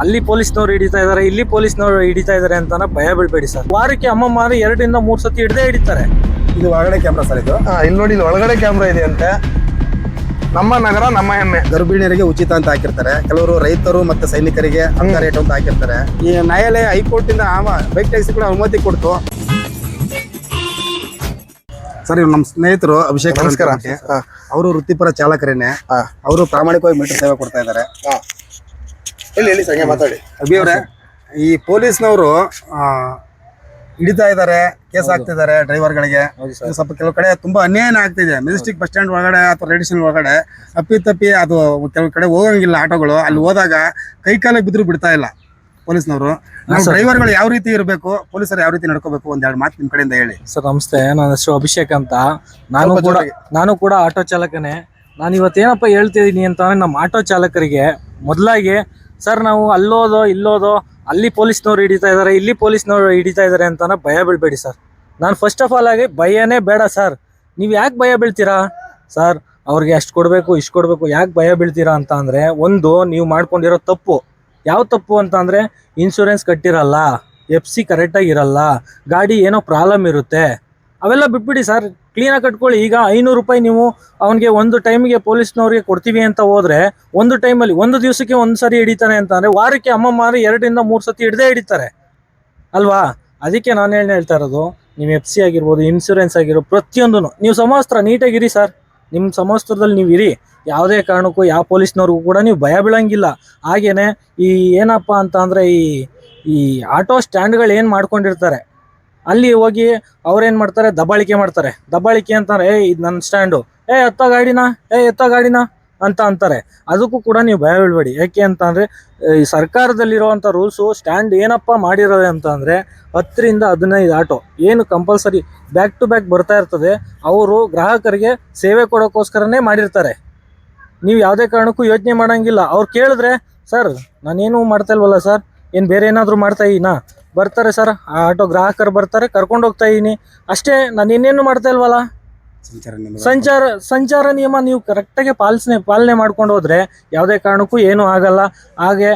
ಅಲ್ಲಿ ಪೊಲೀಸ್ನವ್ರು ಹಿಡಿತಾ ಇದಾರೆ, ಇಲ್ಲಿ ಪೊಲೀಸ್ನವ್ರು ಹಿಡಿತಾ ಇದಾರೆ ಅಂತಾನ ಭಯ ಬೀಳ್ಬೇಡಿ ಸರ್. ವಾರಕ್ಕೆ ಅಮ್ಮಮ್ಮಾರು 2 ರಿಂದ 3 ಸತಿ ಹಿಡ್ದೇ ಹಿಡಿತಾರೆ. ಇದು ಒಳಗಡೆ ಕ್ಯಾಮ್ರಾ ಸರ್ ಇದು. ಇಲ್ಲಿ ನೋಡಿ, ಇಲ್ಲಿ ಒಳಗಡೆ ಕ್ಯಾಮ್ರಾ ಇದೆ ಅಂತೆ. ನಮ್ಮ ನಗರ ನಮ್ಮ ಹೆಮ್ಮೆ. ಗರ್ಭಿಣಿಯರಿಗೆ ಉಚಿತ ಅಂತ ಹಾಕಿರ್ತಾರೆ, ಕೆಲವರು ರೈತರು ಮತ್ತೆ ಸೈನಿಕರಿಗೆ ಅಂತ ರೇಟ್ ಅಂತ ಹಾಕಿರ್ತಾರೆ. ಈ ನ್ಯಾಯಾಲಯ ಹೈಕೋರ್ಟ್ ಇಂದ ಬೈಕ್ ಟ್ಯಾಕ್ಸಿ ಕೂಡ ಅನುಮತಿ ಕೊಡ್ತು ಸರ್. ಇವ್ರು ನಮ್ಮ ಸ್ನೇಹಿತರು ಅಭಿಷೇಕ್, ನಮಸ್ಕಾರ. ಅವರು ವೃತ್ತಿಪರ ಚಾಲಕರೇನೆ. ಅವರು ಪ್ರಾಮಾಣಿಕವಾಗಿ ಮೀಟರ್ ಸೇವೆ ಕೊಡ್ತಾ ಇದ್ದಾರೆ. ಹೇಳಿ ಸಂಜೆ ಮಾತಾಡಿ. ಅಭಿ ಅವರೇ, ಈ ಪೊಲೀಸ್ನವರು ಹಿಡಿತಾ ಇದ್ದಾರೆ, ಕೇಸ್ ಹಾಕ್ತಿದ್ದಾರೆ ಡ್ರೈವರ್ಗಳಿಗೆ. ಸ್ವಲ್ಪ ಕೆಲವು ಕಡೆ ತುಂಬಾ ಅನ್ಯಾಯ ಆಗ್ತಿದೆ. ಮೆಜೆಸ್ಟಿಕ್ ಬಸ್ ಸ್ಟ್ಯಾಂಡ್ ಒಳಗಡೆ ಅಥವಾ ರೈಲ್ವೆ ಸ್ಟೇಷನ್ ಒಳಗಡೆ ತಪ್ಪಿ ಅದು ಕೆಲವು ಕಡೆ ಹೋಗಂಗಿಲ್ಲ ಆಟೋಗಳು. ಅಲ್ಲಿ ಹೋದಾಗ ಕೈ ಕಾಲಿಗೆ ಬಿದ್ರು ಬಿಡ್ತಾ ಇಲ್ಲ ಪೊಲೀಸ್ನವರು. ನಾವು ಡ್ರೈವರ್ಗಳು ಯಾವ ರೀತಿ ಇರಬೇಕು, ಪೊಲೀಸರು ಯಾವ ರೀತಿ ನಡ್ಕೋಬೇಕು, ಒಂದೆರಡು ಮಾತು ನಿಮ್ ಕಡೆಯಿಂದ ಹೇಳಿ ಸರ್. ನಮಸ್ತೆ, ನನ್ನ ಹೆಸರು ಅಭಿಷೇಕ್ ಅಂತ. ನಾನು ಕೂಡ ಆಟೋ ಚಾಲಕನೇ. ನಾನು ಇವತ್ತೇನಪ್ಪ ಹೇಳ್ತಿದ್ದೀನಿ ಅಂತಂದ್ರೆ, ನಮ್ಮ ಆಟೋ ಚಾಲಕರಿಗೆ ಮೊದಲಾಗಿ ಸರ್, ನಾವು ಅಲ್ಲೋದೋ ಇಲ್ಲೋದೋ ಅಲ್ಲಿ ಪೊಲೀಸ್ನವ್ರು ಹಿಡಿತಾ ಇದಾರೆ, ಇಲ್ಲಿ ಪೊಲೀಸ್ನವ್ರು ಹಿಡಿತಾ ಇದಾರೆ ಅಂತಾನ ಭಯ ಬೀಳ್ಬೇಡಿ ಸರ್. ನಾನು ಫಸ್ಟ್ ಆಫ್ ಆಲ್ ಆಗಿ ಭಯನೇ ಬೇಡ ಸರ್. ನೀವು ಯಾಕೆ ಭಯ ಬೀಳ್ತೀರಾ ಸರ್? ಅವ್ರಿಗೆ ಅಷ್ಟು ಕೊಡಬೇಕು ಇಷ್ಟು ಕೊಡಬೇಕು ಯಾಕೆ ಭಯ ಬೀಳ್ತೀರಾ ಅಂತ ಅಂದರೆ, ಒಂದು ನೀವು ಮಾಡ್ಕೊಂಡಿರೋ ತಪ್ಪು. ಯಾವ ತಪ್ಪು ಅಂತ ಅಂದರೆ, ಇನ್ಶೂರೆನ್ಸ್ ಕಟ್ಟಿರಲ್ಲ, FC ಕರೆಕ್ಟಾಗಿ ಇರಲ್ಲ, ಗಾಡಿ ಏನೋ ಪ್ರಾಬ್ಲಮ್ ಇರುತ್ತೆ, ಅವೆಲ್ಲ ಬಿಟ್ಬಿಡಿ ಸರ್. ಕ್ಲೀನಾಗಿ ಕಟ್ಕೊಳ್ಳಿ. ಈಗ 500 ರೂಪಾಯಿ ನೀವು ಅವನಿಗೆ ಒಂದು ಟೈಮಿಗೆ ಪೊಲೀಸ್ನವ್ರಿಗೆ ಕೊಡ್ತೀವಿ ಅಂತ ಹೋದ್ರೆ, ಒಂದು ಟೈಮಲ್ಲಿ ಒಂದು ದಿವಸಕ್ಕೆ ಒಂದು ಸರಿ ಹಿಡಿತಾನೆ ಅಂತ ಅಂದರೆ, ವಾರಕ್ಕೆ ಅಮ್ಮಮ್ಮಾರು 2 ರಿಂದ 3 ಸತಿ ಹಿಡ್ದೇ ಹಿಡಿತಾರೆ ಅಲ್ವಾ? ಅದಕ್ಕೆ ನಾನು ಹೇಳ್ತಾ ಇರೋದು, ನೀವು FC ಆಗಿರ್ಬೋದು, ಇನ್ಶೂರೆನ್ಸ್ ಆಗಿರೋ ಪ್ರತಿಯೊಂದು ನೀವು ಸಮವಸ್ತ್ರ ನೀಟಾಗಿರಿ ಸರ್. ನಿಮ್ಮ ಸಮವಸ್ತ್ರದಲ್ಲಿ ನೀವು ಇರಿ. ಯಾವುದೇ ಕಾರಣಕ್ಕೂ ಯಾವ ಪೊಲೀಸ್ನವ್ರಿಗೂ ಕೂಡ ನೀವು ಭಯ ಬೀಳಂಗಿಲ್ಲ. ಹಾಗೇನೆ ಈ ಏನಪ್ಪ ಅಂತ ಅಂದರೆ, ಈ ಆಟೋ ಸ್ಟ್ಯಾಂಡ್ಗಳು ಏನು ಮಾಡ್ಕೊಂಡಿರ್ತಾರೆ, ಅಲ್ಲಿ ಹೋಗಿ ಅವ್ರೇನು ಮಾಡ್ತಾರೆ, ದಬ್ಬಾಳಿಕೆ ಮಾಡ್ತಾರೆ. ದಬ್ಬಾಳಿಕೆ ಅಂತಾರೆ, ಇದು ನನ್ನ ಸ್ಟ್ಯಾಂಡು, ಎತ್ತ ಗಾಡಿನ ಅಂತ ಅಂತಾರೆ. ಅದಕ್ಕೂ ಕೂಡ ನೀವು ಭಯ ಬೀಳ್ಬೇಡಿ. ಯಾಕೆ ಅಂತ ಅಂದರೆ, ಈ ಸರ್ಕಾರದಲ್ಲಿರುವಂಥ ರೂಲ್ಸು ಸ್ಟ್ಯಾಂಡ್ ಏನಪ್ಪ ಮಾಡಿರೋದೆ ಅಂತ ಅಂದರೆ, 10 ರಿಂದ 15 ಆಟೋ ಏನು ಕಂಪಲ್ಸರಿ ಬ್ಯಾಕ್ ಟು ಬ್ಯಾಕ್ ಬರ್ತಾ ಇರ್ತದೆ. ಅವರು ಗ್ರಾಹಕರಿಗೆ ಸೇವೆ ಕೊಡೋಕ್ಕೋಸ್ಕರನೇ ಮಾಡಿರ್ತಾರೆ. ನೀವು ಯಾವುದೇ ಕಾರಣಕ್ಕೂ ಯೋಚನೆ ಮಾಡೋಂಗಿಲ್ಲ. ಅವ್ರು ಕೇಳಿದ್ರೆ, ಸರ್ ನಾನೇನು ಮಾಡ್ತಾ ಇಲ್ವಲ್ಲ ಸರ್, ಏನು ಬೇರೆ ಏನಾದರೂ ಮಾಡ್ತಾ ಇದ್ದೀನಾ? ಬರ್ತಾರೆ ಸರ್, ಆ ಆಟೋ ಗ್ರಾಹಕರು ಬರ್ತಾರೆ, ಕರ್ಕೊಂಡು ಹೋಗ್ತಾ ಇದ್ದೀನಿ ಅಷ್ಟೇ, ನಾನು ಇನ್ನೇನು ಮಾಡ್ತಾ ಇಲ್ವಲ್ಲ. ಸಂಚಾರ ನಿಯಮ ನೀವು ಕರೆಕ್ಟಾಗಿ ಪಾಲನೆ ಮಾಡ್ಕೊಂಡು ಹೋದ್ರೆ ಯಾವುದೇ ಕಾರಣಕ್ಕೂ ಏನೂ ಆಗಲ್ಲ. ಹಾಗೆ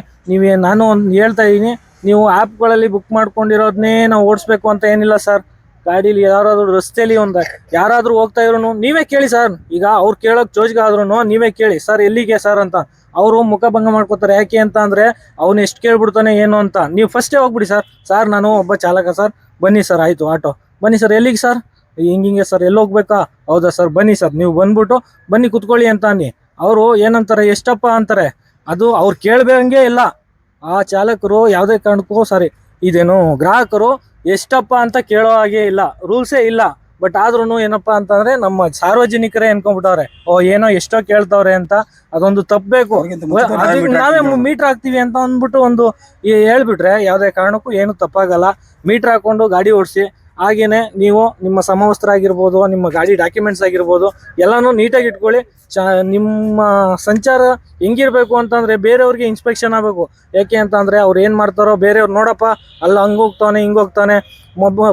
ನಾನು ಒಂದು ಹೇಳ್ತಾ ಇದ್ದೀನಿ, ನೀವು ಆ್ಯಪ್ಗಳಲ್ಲಿ ಬುಕ್ ಮಾಡ್ಕೊಂಡಿರೋದನ್ನೇ ನಾವು ಓಡಿಸ್ಬೇಕು ಅಂತ ಏನಿಲ್ಲ ಸರ್. ಗಾಡೀಲಿ ಯಾರಾದ್ರೂ ರಸ್ತೆಯಲ್ಲಿ ಯಾರಾದರೂ ಹೋಗ್ತಾ ಇದ್ರು ನೀವೇ ಕೇಳಿ ಸರ್. ಈಗ ಅವ್ರು ಕೇಳೋಕೆ ಜೋಜ್ಗಾದ್ರೂ ನೀವೇ ಕೇಳಿ, ಸರ್ ಎಲ್ಲಿಗೆ ಸರ್ ಅಂತ. ಅವರು ಮುಖಭಂಗ ಮಾಡ್ಕೋತಾರೆ. ಯಾಕೆ ಅಂತ ಅಂದರೆ, ಅವ್ನು ಎಷ್ಟು ಕೇಳ್ಬಿಡ್ತಾನೆ ಏನು ಅಂತ. ನೀವು ಫಸ್ಟೇ ಹೋಗ್ಬಿಡಿ ಸರ್ ನಾನು ಒಬ್ಬ ಚಾಲಕ ಸರ್, ಬನ್ನಿ ಸರ್, ಆಯಿತು ಆಟೋ ಬನ್ನಿ ಸರ್, ಎಲ್ಲಿಗೆ ಸರ್, ಹಿಂಗೆ ಸರ್, ಎಲ್ಲಿ ಹೋಗ್ಬೇಕಾ? ಹೌದಾ ಸರ್, ಬನ್ನಿ ಸರ್, ನೀವು ಬಂದ್ಬಿಟ್ಟು ಬನ್ನಿ ಕುತ್ಕೊಳ್ಳಿ ಅಂತ ಅನ್ನಿ. ಅವರು ಏನಂತಾರೆ, ಎಷ್ಟಪ್ಪ ಅಂತಾರೆ. ಅದು ಅವ್ರು ಕೇಳಬೇಕಂಗೆ ಇಲ್ಲ ಆ ಚಾಲಕರು. ಯಾವುದೇ ಕಾರಣಕ್ಕೂ ಸರಿ ಇದೇನು ಗ್ರಾಹಕರು ಎಷ್ಟಪ್ಪ ಅಂತ ಕೇಳೋ ಹಾಗೆ ಇಲ್ಲ, ರೂಲ್ಸೇ ಇಲ್ಲ. ಬಟ್ ಆದ್ರೂ ಏನಪ್ಪ ಅಂತಂದರೆ, ನಮ್ಮ ಸಾರ್ವಜನಿಕರೇ ಅನ್ಕೊಂಡ್ಬಿಟ್ಟವ್ರೆ, ಏನೋ ಎಷ್ಟೋ ಕೇಳ್ತವ್ರೆ ಅಂತ. ಅದೊಂದು ತಪ್ಪಬೇಕು. ನಾವೇ ಮೀಟ್ರ್ ಹಾಕ್ತೀವಿ ಅಂತ ಅಂದ್ಬಿಟ್ಟು ಒಂದು ಹೇಳ್ಬಿಟ್ರೆ ಯಾವುದೇ ಕಾರಣಕ್ಕೂ ಏನು ತಪ್ಪಾಗಲ್ಲ. ಮೀಟ್ರ್ ಹಾಕ್ಕೊಂಡು ಗಾಡಿ ಓಡಿಸಿ. ಹಾಗೇನೆ ನೀವು ನಿಮ್ಮ ಸಮವಸ್ತ್ರ ಆಗಿರ್ಬೋದು, ನಿಮ್ಮ ಗಾಡಿ ಡಾಕ್ಯುಮೆಂಟ್ಸ್ ಆಗಿರ್ಬೋದು, ಎಲ್ಲನೂ ನೀಟಾಗಿ ಇಟ್ಕೊಳ್ಳಿ. ನಿಮ್ಮ ಸಂಚಾರ ಹೆಂಗಿರ್ಬೇಕು ಅಂತಂದರೆ, ಬೇರೆಯವ್ರಿಗೆ ಇನ್ಸ್ಪೆಕ್ಷನ್ ಆಗಬೇಕು. ಯಾಕೆ ಅಂತಂದರೆ, ಅವ್ರು ಏನು ಮಾಡ್ತಾರೋ ಬೇರೆಯವ್ರು, ನೋಡಪ್ಪ ಅಲ್ಲಿ ಹಂಗೆ ಹೋಗ್ತಾನೆ ಹಿಂಗೆ ಹೋಗ್ತಾನೆ.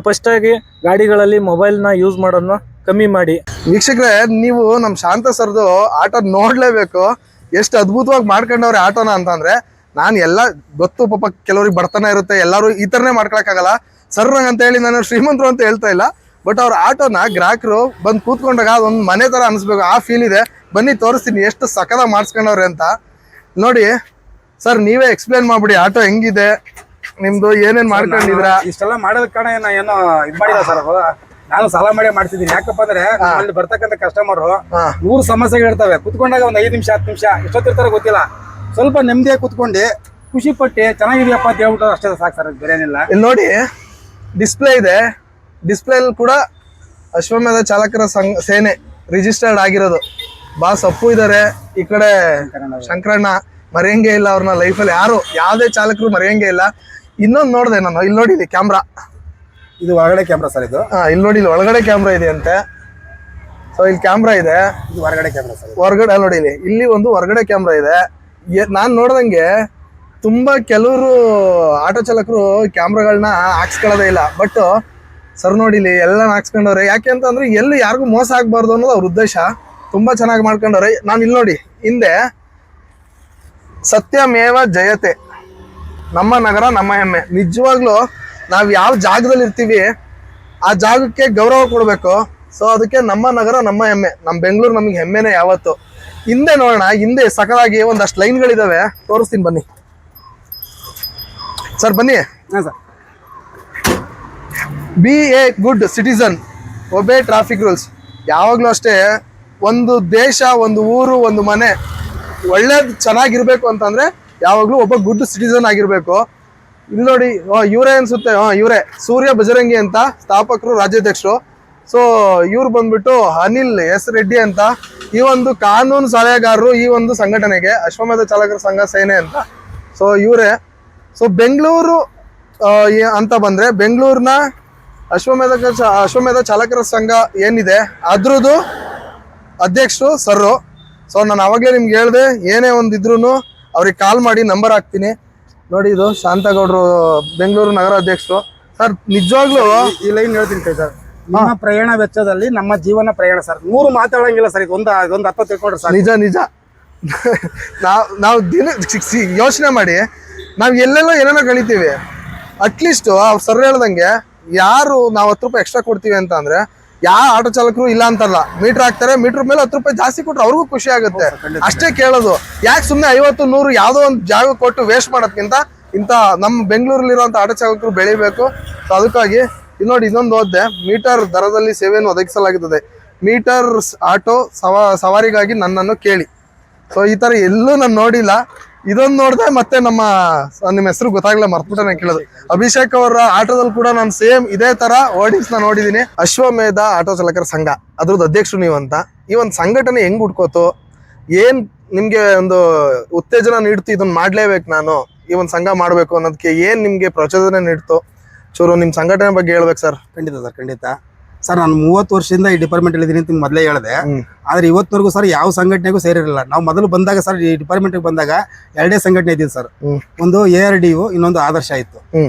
ಫಸ್ಟಾಗಿ ಗಾಡಿಗಳಲ್ಲಿ ಮೊಬೈಲ್ನ ಯೂಸ್ ಮಾಡೋದನ್ನ ಕಮ್ಮಿ ಮಾಡಿ. ವೀಕ್ಷಕರೇ, ನೀವು ನಮ್ಮ ಶಾಂತ ಸರ್ದು ಆಟೋ ನೋಡ್ಲೇಬೇಕು. ಎಷ್ಟು ಅದ್ಭುತವಾಗಿ ಮಾಡ್ಕೊಂಡವ್ರೆ ಆಟೋನ ಅಂತಂದ್ರೆ, ನಾನು ಎಲ್ಲ ಗೊತ್ತು ಪಾಪ, ಕೆಲವ್ರಿಗೆ ಬರ್ತಾನೆ ಇರುತ್ತೆ, ಎಲ್ಲರೂ ಈ ಥರನೇ ಮಾಡ್ಕೊಳಕ್ಕಾಗಲ್ಲ. ಸರ್ರಂಗ್ ಅಂತ ಹೇಳಿ ನಾನು ಶ್ರೀಮಂತರು ಅಂತ ಹೇಳ್ತಾ ಇಲ್ಲ, ಬಟ್ ಅವ್ರ ಆಟೋನ ಗ್ರಾಹಕರು ಬಂದು ಕೂತ್ಕೊಂಡಾಗ ಅದೊಂದು ಮನೆ ಥರ ಅನಿಸ್ಬೇಕು, ಆ ಫೀಲ್ ಇದೆ. ಬನ್ನಿ ತೋರಿಸ್ತೀನಿ ಎಷ್ಟು ಸಖತ್ತಾಗಿ ಮಾಡಿಸ್ಕೊಂಡವ್ರೆ ಅಂತ. ನೋಡಿ ಸರ್, ನೀವೇ ಎಕ್ಸ್ಪ್ಲೇನ್ ಮಾಡ್ಬಿಡಿ ಆಟೋ ಹೆಂಗಿದೆ, ನಿಮ್ದು ಏನೇನ್ ಮಾಡ್ಕೊಂಡಿದ್ರ. ಇಷ್ಟೆಲ್ಲ ಮಾಡೋದ ಕಾರಣ ಏನೋ ಇದು ಮಾಡಿಲ್ಲ ಸರ್. ನಾನು ಸಾಲ ಮಾಡಿ ಮಾಡ್ತಿದ್ದೀನಿ. ಯಾಕಪ್ಪ ಅಂದ್ರೆ, ಅಲ್ಲಿ ಬರ್ತಕ್ಕಂಥ ಕಸ್ಟಮರ್ 100 ಸಮಸ್ಯೆಗಳು ಇರ್ತವೆ. ಕುತ್ಕೊಂಡಾಗ ಒಂದು 5 ನಿಮಿಷ 10 ನಿಮಿಷ ಎಷ್ಟೊತ್ತಿರ್ತಾರೋ ಗೊತ್ತಿಲ್ಲ. ಸ್ವಲ್ಪ ನೆಮ್ಮದಿಯಾಗಿ ಕುತ್ಕೊಂಡು ಖುಷಿ ಪಟ್ಟು ಚೆನ್ನಾಗಿದೆಯಪ್ಪ ಅಂತ ಹೇಳ್ಬಿಟ್ಟು ಅಷ್ಟೇ ಸಾಕು ಸರ್, ಬೇರೆ ಏನಿಲ್ಲ. ಇಲ್ಲಿ ನೋಡಿ, ಡಿಸ್ಪ್ಲೇ ಇದೆ. ಡಿಸ್ಪ್ಲೇ ಕೂಡ ಅಶ್ವಮೇಧ ಚಾಲಕರ ಸೇನೆ ರಿಜಿಸ್ಟರ್ಡ್ ಆಗಿರೋದು. ಬಾಸ್ ಅಪ್ಪು ಇದಾರೆ, ಈ ಕಡೆ ಶಂಕರಣ್ಣ. ಮರೆಯಂಗೆ ಇಲ್ಲ ಅವ್ರನ್ನ ಲೈಫಲ್ಲಿ ಯಾರು, ಯಾವುದೇ ಚಾಲಕರು ಮರೆಯಂಗೆ ಇಲ್ಲ. ಇನ್ನೊಂದು ನೋಡಿದೆ ನಾನು, ಇಲ್ಲಿ ನೋಡಿ, ಇಲ್ಲಿ ಕ್ಯಾಮ್ರಾ, ಇದು ಒಳಗಡೆ ಕ್ಯಾಮ್ರಾ ಸರ್ ಇದು. ಇಲ್ಲಿ ನೋಡಿ, ಇಲ್ಲಿ ಒಳಗಡೆ ಕ್ಯಾಮ್ರಾ ಇದೆ ಅಂತೆ. ಸೊ ಇಲ್ಲಿ ಕ್ಯಾಮ್ರಾ ಇದೆ, ಇದು ಹೊರಗಡೆ ಕ್ಯಾಮ್ರಾ ಸರ್. ಹೊರಗಡೆ ನೋಡಿ, ಇಲ್ಲಿ ಒಂದು ಹೊರಗಡೆ ಕ್ಯಾಮ್ರಾ ಇದೆ. ನಾನು ನೋಡ್ದಂಗೆ ತುಂಬಾ ಕೆಲವರು ಆಟೋ ಚಾಲಕರು ಕ್ಯಾಮ್ರಾಗಳನ್ನ ಹಾಕ್ಸ್ಕೊಳ್ಳೋದೇ ಇಲ್ಲ. ಬಟ್ ಸರ್ ನೋಡಿ, ಇಲ್ಲಿ ಎಲ್ಲ ಹಾಕ್ಸ್ಕೊಂಡವ್ರೆ. ಯಾಕೆ ಅಂತಂದ್ರೆ, ಎಲ್ಲಿ ಯಾರಿಗೂ ಮೋಸ ಆಗ್ಬಾರ್ದು ಅನ್ನೋದು ಅವ್ರ ಉದ್ದೇಶ. ತುಂಬಾ ಚೆನ್ನಾಗಿ ಮಾಡ್ಕೊಂಡವ್ರೆ. ನಾನು ಇಲ್ಲಿ ನೋಡಿ, ಹಿಂದೆ ಸತ್ಯಮೇವ ಜಯತೆ ನಮ್ಮ ನಗರ ನಮ್ಮ ಹೆಮ್ಮೆ. ನಿಜವಾಗ್ಲೂ ನಾವು ಯಾವ ಜಾಗದಲ್ಲಿ ಇರ್ತೀವಿ ಆ ಜಾಗಕ್ಕೆ ಗೌರವ ಕೊಡಬೇಕು. ಸೊ ಅದಕ್ಕೆ ನಮ್ಮ ನಗರ ನಮ್ಮ ಹೆಮ್ಮೆ. ನಮ್ಮ ಬೆಂಗಳೂರು ನಮಗೆ ಹೆಮ್ಮೆನೇ ಯಾವತ್ತು. ಹಿಂದೆ ನೋಡೋಣ, ಹಿಂದೆ ಸಕಲಾಗಿ ಒಂದಷ್ಟು ಲೈನ್ಗಳಿದಾವೆ, ತೋರಿಸ್ತೀನಿ ಬನ್ನಿ ಸರ್. ಬನ್ನಿ. ಹಾಂ sir. B A good citizen, ಒಬೇ traffic rules. ಯಾವಾಗಲೂ ಅಷ್ಟೇ, ಒಂದು ದೇಶ, ಒಂದು ಊರು, ಒಂದು ಮನೆ ಒಳ್ಳೇದು ಚೆನ್ನಾಗಿರ್ಬೇಕು ಅಂತಂದ್ರೆ ಯಾವಾಗಲೂ ಒಬ್ಬ ಗುಡ್ ಸಿಟಿಸನ್ ಆಗಿರ್ಬೇಕು. ಇಲ್ಲಿ ನೋಡಿ, ಇವರೇ ಅನ್ಸುತ್ತೆ, ಇವರೇ ಸೂರ್ಯ ಬಜರಂಗಿ ಅಂತ, ಸ್ಥಾಪಕರು, ರಾಜ್ಯಾಧ್ಯಕ್ಷರು. ಸೊ ಇವ್ರು ಬಂದ್ಬಿಟ್ಟು ಅನಿಲ್ ಎಸ್ ರೆಡ್ಡಿ ಅಂತ, ಈ ಒಂದು ಕಾನೂನು ಸಲಹೆಗಾರರು ಈ ಒಂದು ಸಂಘಟನೆಗೆ, ಅಶ್ವಮೇಧ ಚಾಲಕರ ಸಂಘ ಸೇನೆ ಅಂತ. ಸೊ ಇವರೇ. ಸೊ ಬೆಂಗಳೂರು ಅಂತ ಬಂದ್ರೆ ಬೆಂಗಳೂರಿನ ಅಶ್ವಮೇಧ ಚಾಲಕರ ಸಂಘ ಏನಿದೆ ಅದ್ರದ್ದು ಅಧ್ಯಕ್ಷರು ಸರ್ರು. ಸೊ ನಾನು ಅವಾಗಲೇ ನಿಮ್ಗೆ ಹೇಳಿದೆ, ಏನೇ ಒಂದು ಇದ್ರೂ ಅವ್ರಿಗೆ ಕಾಲ್ ಮಾಡಿ, ನಂಬರ್ ಹಾಕ್ತೀನಿ ನೋಡಿ. ಇದು ಶಾಂತಗೌಡರು, ಬೆಂಗಳೂರು ನಗರ ಅಧ್ಯಕ್ಷರು. ಸರ್ ನಿಜವಾಗ್ಲೂ ಈ ಲೈನ್ ಹೇಳ್ತೀನಿ ಕೈ ಸರ್. ನಿಮ್ಮ ಪ್ರಯಾಣ ವೆಚ್ಚದಲ್ಲಿ ನಮ್ಮ ಜೀವನ ಪ್ರಯಾಣ ಸರ್. 100 ಮಾತಾಡಂಗಿಲ್ಲ ಸರ್. ಇದೊಂದು ಅರ್ಥ ತಿಳ್ಕೊಂಡ್ರೆ ಸರ್. ನಿಜ ನಿಜ. ನಾವು ದಿನ ಯೋಚನೆ ಮಾಡಿ, ನಾವು ಎಲ್ಲೆಲ್ಲೋ ಏನೇನೋ ಕಳಿತೀವಿ. ಅಟ್ಲೀಸ್ಟ್ ಅವ್ರು ಸರ್ ಹೇಳ್ದಂಗೆ ಯಾರು ನಾವು 10 ರೂಪಾಯಿ ಎಕ್ಸ್ಟ್ರಾ ಕೊಡ್ತೀವಿ ಅಂತ ಅಂದ್ರೆ ಯಾವ ಆಟೋ ಚಾಲಕರು ಇಲ್ಲ ಅಂತಲ್ಲ. ಮೀಟರ್ ಹಾಕ್ತಾರೆ, ಮೀಟರ್ ಮೇಲೆ 10 ರೂಪಾಯಿ ಜಾಸ್ತಿ ಕೊಟ್ರೆ ಅವ್ರಿಗೂ ಖುಷಿ ಆಗುತ್ತೆ. ಅಷ್ಟೇ ಕೇಳೋದು. ಯಾಕೆ ಸುಮ್ಮನೆ 50, 100 ಯಾವುದೋ ಒಂದು ಜಾಗ ಕೊಟ್ಟು ವೇಸ್ಟ್ ಮಾಡೋದ್ಕಿಂತ ಇಂಥ ನಮ್ಮ ಬೆಂಗಳೂರಲ್ಲಿರುವಂಥ ಆಟೋ ಚಾಲಕರು ಬೆಳಿಬೇಕು. ಸೊ ಅದಕ್ಕಾಗಿ ಇದು ನೋಡಿ, ಇನ್ನೊಂದು ಓದಿದೆ, ಮೀಟರ್ ದರದಲ್ಲಿ ಸೇವೆಯನ್ನು ಒದಗಿಸಲಾಗುತ್ತದೆ. ಮೀಟರ್ ಆಟೋ ಸವಾರಿಗಾಗಿ ನನ್ನನ್ನು ಕೇಳಿ. ಸೊ ಈ ಥರ ಎಲ್ಲೂ ನಾನು ನೋಡಿಲ್ಲ. ಇದೊಂದು ನೋಡಿದೆ. ಮತ್ತೆ ನಿಮ್ಮ ಹೆಸರು ಗೊತ್ತಾಗ್ಲೇ ಮರ್ತ್ಬಿಟ್ಟೆ ನಾನು ಕೇಳೋದು. ಅಭಿಷೇಕ್ ಅವರ ಆಟೋದಲ್ಲಿ ಕೂಡ ನಾನು ಸೇಮ್ ಇದೇ ತರ ವರ್ಡಿಂಗ್ಸ್ ನ ನೋಡಿದೀನಿ. ಅಶ್ವಮೇಧ ಆಟೋ ಚಾಲಕರ ಸಂಘ, ಅದ್ರದ್ದು ಅಧ್ಯಕ್ಷರು ನೀವು ಅಂತ. ಈ ಒಂದು ಸಂಘಟನೆ ಹೆಂಗ್ ಹುಡ್ಕೋತು, ಏನ್ ನಿಮ್ಗೆ ಒಂದು ಉತ್ತೇಜನ ನೀಡ್ತು, ಇದನ್ನ ಮಾಡ್ಲೇಬೇಕು ನಾನು, ಈ ಒಂದು ಸಂಘ ಮಾಡ್ಬೇಕು ಅನ್ನೋದಕ್ಕೆ ಏನ್ ನಿಮ್ಗೆ ಪ್ರಚೋದನೆ ನೀಡ್ತು? ಚೂರು ನಿಮ್ ಸಂಘಟನೆ ಬಗ್ಗೆ ಹೇಳ್ಬೇಕು ಸರ್. ಖಂಡಿತ ಸರ್, ಖಂಡಿತ ಸರ್. ನಾನು 30 ವರ್ಷದಿಂದ ಈ ಡಿಪಾರ್ಟ್ಮೆಂಟ್ ಇದ್ದೀನಿ ಅಂತ ಮೊದಲೇ ಹೇಳಿದೆ. ಆದ್ರೆ ಇವತ್ತಿನವರೆಗೂ ಸರ್ ಯಾವ ಸಂಘಟನೆಗೂ ಸೇರಿರಲಿಲ್ಲ. ನಾವು ಮೊದಲು ಬಂದಾಗ ಸರ್, ಈ ಡಿಪಾರ್ಟ್ಮೆಂಟ್ಗೆ ಬಂದಾಗ 2 ಸಂಘಟನೆ ಇದ್ದೀವಿ ಸರ್. ಒಂದು ARDO, ಇನ್ನೊಂದು ಆದರ್ಶ ಇತ್ತು.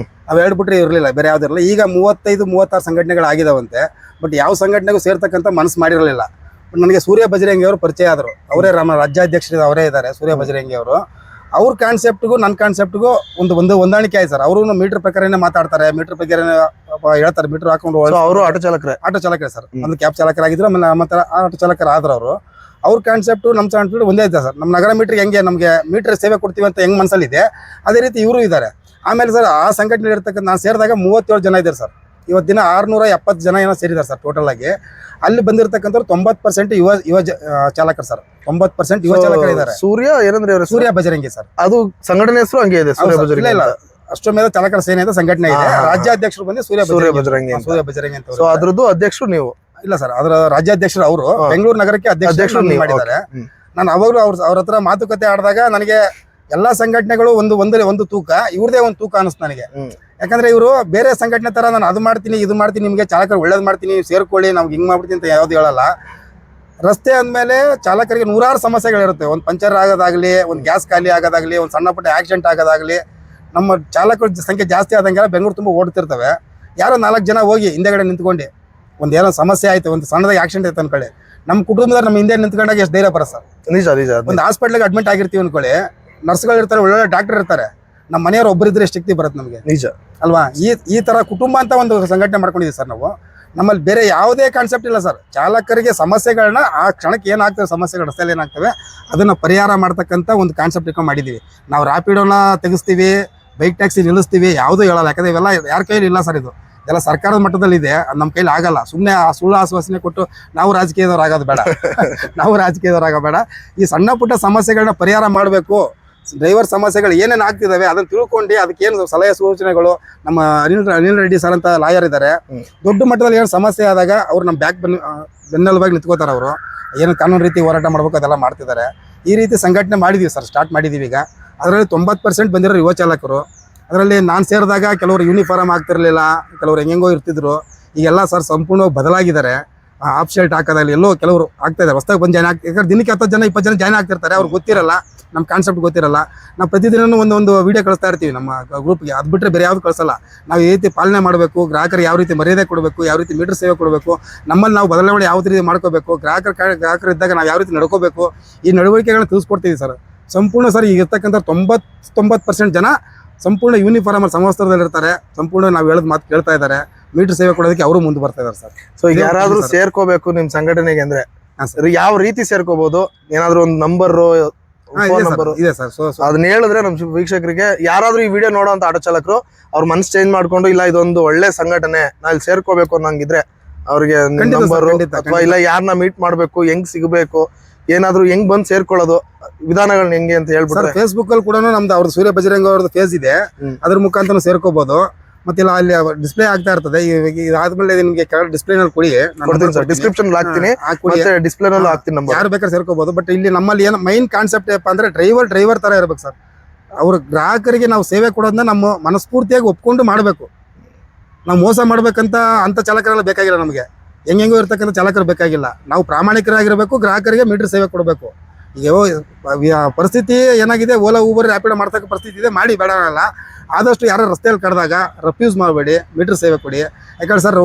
ಅವು 2 ಬಿಟ್ರೆ ಇರಲಿಲ್ಲ, ಬೇರೆ ಯಾವ್ದು ಇರಲಿಲ್ಲ. ಈಗ 35-36 ಸಂಘಟನೆಗಳು ಆಗಿದಾವಂತೆ. ಬಟ್ ಯಾವ ಸಂಘಟನೆಗೂ ಸೇರ್ತಕ್ಕಂಥ ಮನಸ್ಸು ಮಾಡಿರಲಿಲ್ಲ. ನನಗೆ ಸೂರ್ಯ ಬಜರಂಗಿ ಅವರು ಪರಿಚಯ ಆದರು. ಅವರೇ ನಮ್ಮ ರಾಜ್ಯಾಧ್ಯಕ್ಷರು ಅವರೇ ಇದ್ದಾರೆ, ಸೂರ್ಯ ಬಜರಂಗಿ ಅವರು. ಅವ್ರ ಕಾನ್ಸೆಪ್ಟ್ಗೂ ನನ್ನ ಕಾನ್ಸೆಪ್ಟ್ಗೂ ಒಂದು ಹೊಂದಾಣಿಕೆ ಆಯ್ತು ಸರ್. ಅವರು ಮೀಟರ್ ಪ್ರಕಾರನೇ ಮಾತಾಡ್ತಾರೆ, ಮೀಟರ್ ಪ್ರಕಾರ ಹೇಳ್ತಾರೆ, ಮೀಟರ್ ಹಾಕೊಂಡು. ಅವರು ಆಟೋ ಚಾಲಕರೇ ಸರ್. ಒಂದು ಕ್ಯಾಬ್ ಚಾಲಕರಾಗಿದ್ರು, ಆಮೇಲೆ ನಮ್ಮ ಹತ್ರ ಆಟೋ ಚಾಲಕರಾದ್ರು ಅವರು. ಅವ್ರ ಕಾನ್ಸೆಪ್ಟು ನಮ್ಮ ಕಾನ್ಸೆಪ್ಟ್ ಒಂದೇ ಇದೆ ಸರ್. ನಮ್ಮ ನಗರ ಮೀಟರ್ ಹೆಂಗೆ ನಮಗೆ ಮೀಟರ್ ಸೇವೆ ಕೊಡ್ತೀವಿ ಅಂತ ಹೆಂಗೆ ಮನಸ್ಸಲ್ಲಿದೆ, ಅದೇ ರೀತಿ ಇವರು ಇದ್ದಾರೆ. ಆಮೇಲೆ ಸರ್, ಆ ಸಂಘಟನೆ ಇರ್ತಕ್ಕಂಥ ನಾನು ಸೇರಿದಾಗ 37 ಜನ ಇದ್ದಾರೆ ಸರ್. ಇವತ್ತು ದಿನ 670 ಜನ ಏನೋ ಸೇರಿದ್ದಾರೆ ಸರ್ ಟೋಟಲ್ ಆಗಿ. ಅಲ್ಲಿ ಬಂದಿರತಕ್ಕಂಥವ್ರು 90% ಯುವ ಚಾಲಕರು ಸರ್. 90% ಯುವ ಚಾಲಕರಿದ್ದಾರೆ. ಸೂರ್ಯ ಏನಂದ್ರೆ ಸೂರ್ಯ ಬಜರಂಗಿ ಸರ್. ಅದು ಸಂಘಟನೆ ಹೆಸರು ಹಂಗೆ ಇದೆ, ಸೂರ್ಯ ಬಜರಂಗಿ. ಇಲ್ಲ, ಅಶ್ವಮೇಧ ಚಾಲಕರ ಸೇನೆ ಅಂತ ಸಂಘಟನೆ ಇದೆ. ರಾಜ್ಯಾಧ್ಯಕ್ಷರು ಬಂದು ಸೂರ್ಯ ಬಜರಂಗಿ ಅಂತ. ಸೊ ಅದ್ರದ್ದು ಅಧ್ಯಕ್ಷರು ನೀವು? ಇಲ್ಲ ಸರ್, ಅದರ ರಾಜ್ಯಾಧ್ಯಕ್ಷರು ಅವರು. ಬೆಂಗಳೂರು ನಗರಕ್ಕೆ ಅಧ್ಯಕ್ಷರು ಮಾಡಿದ್ದಾರೆ. ನಾನು ಅವಾಗಲೂ ಅವ್ರ ಹತ್ರ ಮಾತುಕತೆ ಆಡಿದಾಗ ನನಗೆ ಎಲ್ಲಾ ಸಂಘಟನೆಗಳು ಒಂದು ತೂಕ, ಇವ್ರದೇ ಒಂದು ತೂಕ ಅನಿಸ್ತು ನನಗೆ. ಯಾಕಂದ್ರೆ ಇವರು ಬೇರೆ ಸಂಘಟನೆ ತರ ನಾನು ಅದು ಮಾಡ್ತೀನಿ ಇದು ಮಾಡ್ತೀನಿ, ನಿಮಗೆ ಚಾಲಕರು ಒಳ್ಳೇದು ಮಾಡ್ತೀನಿ, ಸೇರ್ಕೊಳ್ಳಿ, ನಮ್ಗೆ ಹಿಂಗ್ ಮಾಡ್ಬಿಡ್ತೀನಿ ಅಂತ ಯಾವ್ದು ಹೇಳಲ್ಲ. ರಸ್ತೆ ಅಂದಮೇಲೆ ಚಾಲಕರಿಗೆ 100 ಸಮಸ್ಯೆಗಳಿರುತ್ತೆ. ಒಂದು ಪಂಚರ್ ಆಗೋದಾಗ್ಲಿ, ಒಂದು ಗ್ಯಾಸ್ ಖಾಲಿ ಆಗೋದಾಗ್ಲಿ, ಒಂದು ಸಣ್ಣ ಪುಟ್ಟ ಆಕ್ಸಿಡೆಂಟ್ ಆಗೋದಾಗ್ಲಿ. ನಮ್ಮ ಚಾಲಕರ ಸಂಖ್ಯೆ ಜಾಸ್ತಿ ಆದಂಗೆಲ್ಲ ಬೆಂಗಳೂರು ತುಂಬ ಓಡ್ತಿರ್ತವೆ. ಯಾರೋ 4 ಜನ ಹೋಗಿ ಹಿಂದೆಗಡೆ ನಿಂತ್ಕೊಂಡು ಏನೋ ಸಮಸ್ಯೆ ಆಯ್ತು, ಒಂದು ಸಣ್ಣದಾಗಿ ಆಕ್ಸಿಡೆಂಟ್ ಆಯ್ತು ಅನ್ಕೊಳ್ಳಿ, ನಮ್ಮ ಕುಟುಂಬದವ್ರು ನಮ್ಮ ಹಿಂದೆ ನಿಂತ್ಕೊಂಡಾಗ ಎಷ್ಟು ಧೈರ್ಯ ಬರ ಸರ್. ನಿಜ ನಿಜ. ಒಂದು ಹಾಸ್ಪಿಟ್ಲಿಗೆ ಅಡ್ಮಿಟ್ ಆಗಿರ್ತೀವಿ ಅನ್ಕೊಳ್ಳಿ, ನರ್ಸ್ಗಳು ಇರ್ತಾರೆ, ಒಳ್ಳೊಳ್ಳೆ ಡಾಕ್ಟರ್ ಇರ್ತಾರೆ, ನಮ್ಮ ಮನೆಯವ್ರು ಒಬ್ಬರಿದ್ರೆ ಎಷ್ಟು ಶಕ್ತಿ ಬರುತ್ತೆ ನಮಗೆ. ನಿಜ ಅಲ್ವಾ? ಈ ತರ ಕುಟುಂಬ ಅಂತ ಒಂದು ಸಂಘಟನೆ ಮಾಡ್ಕೊಂಡಿದ್ದೀವಿ ಸರ್ ನಾವು. ನಮ್ಮಲ್ಲಿ ಬೇರೆ ಯಾವುದೇ ಕಾನ್ಸೆಪ್ಟ್ ಇಲ್ಲ ಸರ್. ಚಾಲಕರಿಗೆ ಸಮಸ್ಯೆಗಳನ್ನ ಆ ಕ್ಷಣಕ್ಕೆ ಏನಾಗ್ತವೆ, ಸಮಸ್ಯೆಗಳು ರಸ್ತೆಯಲ್ಲಿ ಏನಾಗ್ತವೆ ಅದನ್ನ ಪರಿಹಾರ ಮಾಡ್ತಕ್ಕಂಥ ಒಂದು ಕಾನ್ಸೆಪ್ಟ್ ಇಟ್ಕೊಂಡು ಮಾಡಿದ್ದೀವಿ ನಾವು. ರ್ಯಾಪಿಡೋನ ತೆಗಿಸ್ತೀವಿ, ಬೈಕ್ ಟ್ಯಾಕ್ಸಿ ನಿಲ್ಲಿಸ್ತೀವಿ, ಯಾವುದೂ ಹೇಳಲ್ಲ. ಯಾಕಂದ್ರೆ ಇವೆಲ್ಲ ಯಾರ ಕೈಯಲ್ಲಿ ಇಲ್ಲ ಸರ್. ಇದು ಎಲ್ಲ ಸರ್ಕಾರದ ಮಟ್ಟದಲ್ಲಿ ಇದೆ, ನಮ್ಮ ಕೈಲಿ ಆಗಲ್ಲ. ಸುಮ್ಮನೆ ಆ ಸುಳ್ಳು ಆಶ್ವಾಸನೆ ಕೊಟ್ಟು ನಾವು ರಾಜಕೀಯದವ್ರಾಗೋದು ಬೇಡ. ಬೇಡ. ಈ ಸಣ್ಣ ಪುಟ್ಟ ಸಮಸ್ಯೆಗಳನ್ನ ಪರಿಹಾರ ಮಾಡಬೇಕು. ಡ್ರೈವರ್ ಸಮಸ್ಯೆಗಳು ಏನೇನು ಆಗ್ತಿದಾವೆ ಅದನ್ನ ತಿಳ್ಕೊಂಡು ಅದಕ್ಕೇನು ಸಲಹೆ ಸೂಚನೆಗಳು ನಮ್ಮ ಅನಿಲ್ ರೆಡ್ಡಿ ಸರ್ ಅಂತ ಲಾಯರ್ ಇದ್ದಾರೆ. ದೊಡ್ಡ ಮಟ್ಟದಲ್ಲಿ ಏನು ಸಮಸ್ಯೆ ಆದಾಗ ಅವ್ರು ನಮ್ಮ ಬೆನ್ನೆಲುಬಾಗಿ ನಿಂತ್ಕೋತಾರೆ. ಅವರು ಏನು ಕಾನೂನು ರೀತಿ ಹೋರಾಟ ಮಾಡ್ಬೇಕು ಅದೆಲ್ಲ ಮಾಡ್ತಿದ್ದಾರೆ. ಈ ರೀತಿ ಸಂಘಟನೆ ಮಾಡಿದೀವಿ ಸರ್, ಸ್ಟಾರ್ಟ್ ಮಾಡಿದೀವಿ ಈಗ. ಅದರಲ್ಲಿ 90% ಬಂದಿರೋ ಯುವ ಚಾಲಕರು. ಅದರಲ್ಲಿ ನಾನು ಸೇರಿದಾಗ ಕೆಲವರು ಯೂನಿಫಾರ್ಮ್ ಆಗ್ತಿರ್ಲಿಲ್ಲ, ಕೆಲವರು ಹೆಂಗೆಂಗೋ ಇರ್ತಿದ್ರು. ಈಗೆಲ್ಲ ಸರ್ ಸಂಪೂರ್ಣವಾಗಿ ಬದಲಾಗಿದ್ದಾರೆ. ಆಫ್ ಶರ್ಟ್ ಹಾಕೋದಾಗಲಿ ಎಲ್ಲೋ ಕೆಲವರು ಆಗ್ತಾ ಇದ್ದಾರೆ. ಹೊಸದಾಗಿ ಬಂದು ಜಾಯ್ನ್ ಆಗ್ತಾರೆ. ಯಾಕಂದ್ರೆ ದಿನಕ್ಕೆ 10 ಜನ 20 ಜನ ಜಾಯ್ನ್ ಆಗ್ತಿರ್ತಾರೆ. ಅವ್ರಿಗೆ ಗೊತ್ತಿರಲ್ಲ, ನಮ್ಮ ಕಾನ್ಸೆಪ್ಟ್ ಗೊತ್ತಿರಲ್ಲ. ನಾವು ಪ್ರತಿದಿನ ಒಂದು ವಿಡಿಯೋ ಕಳಿಸ್ತಾ ಇರ್ತೀವಿ ನಮ್ಮ ಗ್ರೂಪ್ಗೆ. ಅದು ಬಿಟ್ಟರೆ ಬೇರೆ ಯಾವ್ದು ಕಳಿಸಲ್ಲ. ನಾವು ಈ ರೀತಿ ಪಾಲನೆ ಮಾಡಬೇಕು, ಗ್ರಾಹಕರಿಗೆ ಯಾವ ರೀತಿ ಮರ್ಯಾದೆ ಕೊಡಬೇಕು, ಯಾವ ರೀತಿ ಮೀಟರ್ ಸೇವೆ ಕೊಡಬೇಕು, ನಮ್ಮಲ್ಲಿ ನಾವು ಬದಲಾವಣೆ ಯಾವ ರೀತಿ ಮಾಡ್ಕೋಬೇಕು, ಗ್ರಾಹಕರಿದ್ದಾಗ ನಾವು ಯಾವ ರೀತಿ ನಡ್ಕೋಬೇಕು, ಈ ನಡವಳಿಕೆಗಳನ್ನ ತಿಳಿಸ್ಕೊಡ್ತೀವಿ ಸರ್. ಸಂಪೂರ್ಣ ಸರ್ ಈಗ ಇರ್ತಕ್ಕಂಥ 90% ಜನ ಸಂಪೂರ್ಣ ಯೂನಿಫಾರ್ಮ್ ಸಮವಸ್ತ್ರದಲ್ಲಿ ಇರ್ತಾರೆ, ಸಂಪೂರ್ಣ ನಾವು ಹೇಳೋದು ಮಾತು ಕೇಳ್ತಾ ಇದ್ದಾರೆ, ಮೀಟರ್ ಸೇವೆ ಕೊಡೋದಕ್ಕೆ ಅವರು ಮುಂದೆ ಬರ್ತಾ ಇದ್ದಾರೆ ಸರ್. ಸೊ ಈಗ ಯಾರಾದ್ರೂ ಸೇರ್ಕೋಬೇಕು ನಿಮ್ ಸಂಘಟನೆಗೆ ಅಂದ್ರೆ ಯಾವ ರೀತಿ ಸೇರ್ಕೋಬಹುದು? ಏನಾದ್ರು ಒಂದು ನಂಬರ್ ಇದೆ ಸರ್. ಅದನ್ನ ಹೇಳಿದ್ರೆ ನಮ್ ವೀಕ್ಷಕರಿಗೆ, ಯಾರಾದ್ರೂ ಈ ವಿಡಿಯೋ ನೋಡೋಂತ ಆಟೋ ಚಾಲಕರು ಅವ್ರ ಮನ್ಸ್ ಚೇಂಜ್ ಮಾಡ್ಕೊಂಡು ಇಲ್ಲ ಇದೊಂದು ಒಳ್ಳೆ ಸಂಘಟನೆ ನಾ ಇಲ್ಲಿ ಸೇರ್ಕೋಬೇಕು ಅನ್ನಂಗಿದ್ರೆ ಅವ್ರಿಗೆ ನಂಬರ್ ಅಥವಾ ಇಲ್ಲ ಯಾರನ್ನ ಮೀಟ್ ಮಾಡ್ಬೇಕು, ಹೆಂಗ್ ಸಿಗಬೇಕು, ಏನಾದ್ರು ಹೆಂಗ್ ಬಂದ್ ಸೇರ್ಕೊಳ್ಳೋದು ವಿಧಾನಗಳನ್ನ ಹೆಂಗೆ ಅಂತ ಹೇಳ್ಬಿಟ್ರೆ. ಫೇಸ್ಬುಕ್ ಅಲ್ಲಿ ಕೂಡ ನಮ್ದು ಅವ್ರದ್ದು ಸೂರ್ಯ ಬಜರಂಗ ಅವ್ರದ್ದು ಫೇಸ್ ಇದೆ, ಅದ್ರ ಮುಖಾಂತರ ಸೇರ್ಕೋಬಹುದು. ಮತ್ತೆ ಇಲ್ಲ ಅಲ್ಲಿ ಡಿಸ್ಪ್ಲೇ ಆಗ್ತಾ ಇರ್ತದೆ. ಇದಾದ್ಮೇಲೆ ನಿಮ್ಗೆ ಡಿಸ್ಪ್ಲೇ ನಲ್ಲಿ ಕೊಡಿ, ಡಿಸ್ಕ್ರಿಪ್ಷನ್ ಹಾಕ್ತೀನಿ, ಡಿಸ್ಪ್ಲೇ ನಲ್ಲಿ ಹಾಕ್ತೀನಿ ನಂಬರ್, ಯಾರು ಬೇಕಾದ್ರೆ ಸೇರ್ಕೋಬಹುದು. ಬಟ್ ಇಲ್ಲಿ ನಮ್ಮಲ್ಲಿ ಏನು ಮೈನ್ ಕಾನ್ಸೆಪ್ಟ್ ಏನಪ್ಪ ಅಂದ್ರೆ ಡ್ರೈವರ್ ತರ ಇರ್ಬೇಕು ಸರ್. ಅವ್ರ ಗ್ರಾಹಕರಿಗೆ ನಾವು ಸೇವೆ ಕೊಡೋದನ್ನ ನಮ್ಮ ಮನಸ್ಫೂರ್ತಿಯಾಗಿ ಒಪ್ಕೊಂಡು ಮಾಡಬೇಕು. ನಾವು ಮೋಸ ಮಾಡ್ಬೇಕಂತ ಅಂತ ಚಾಲಕರೆಲ್ಲ ಬೇಕಾಗಿಲ್ಲ ನಮಗೆ, ಹೆಂಗೆಂಗೋ ಇರ್ತಕ್ಕಂಥ ಚಾಲಕರು ಬೇಕಾಗಿಲ್ಲ. ನಾವು ಪ್ರಾಮಾಣಿಕರಾಗಿರ್ಬೇಕು, ಗ್ರಾಹಕರಿಗೆ ಮೀಟರ್ ಸೇವೆ ಕೊಡಬೇಕು. ಈಗ ಪರಿಸ್ಥಿತಿ ಏನಾಗಿದೆ, ಓಲಾ ಊಬರ್ ರ್ಯಾಪಿಡ್ ಮಾಡ್ತಕ್ಕ ಪರಿಸ್ಥಿತಿ ಇದೆ, ಮಾಡಿ ಬೇಡ ಅಲ್ಲ. ಆದಷ್ಟು ಯಾರು ರಸ್ತೆಯಲ್ಲಿ ಕರೆದಾಗ ರಫ್ಯೂಸ್ ಮಾಡಬೇಡಿ, ಮೀಟರ್ ಸೇವೆ ಕೊಡಿ. ಯಾಕಂದ್ರೆ ಸರ್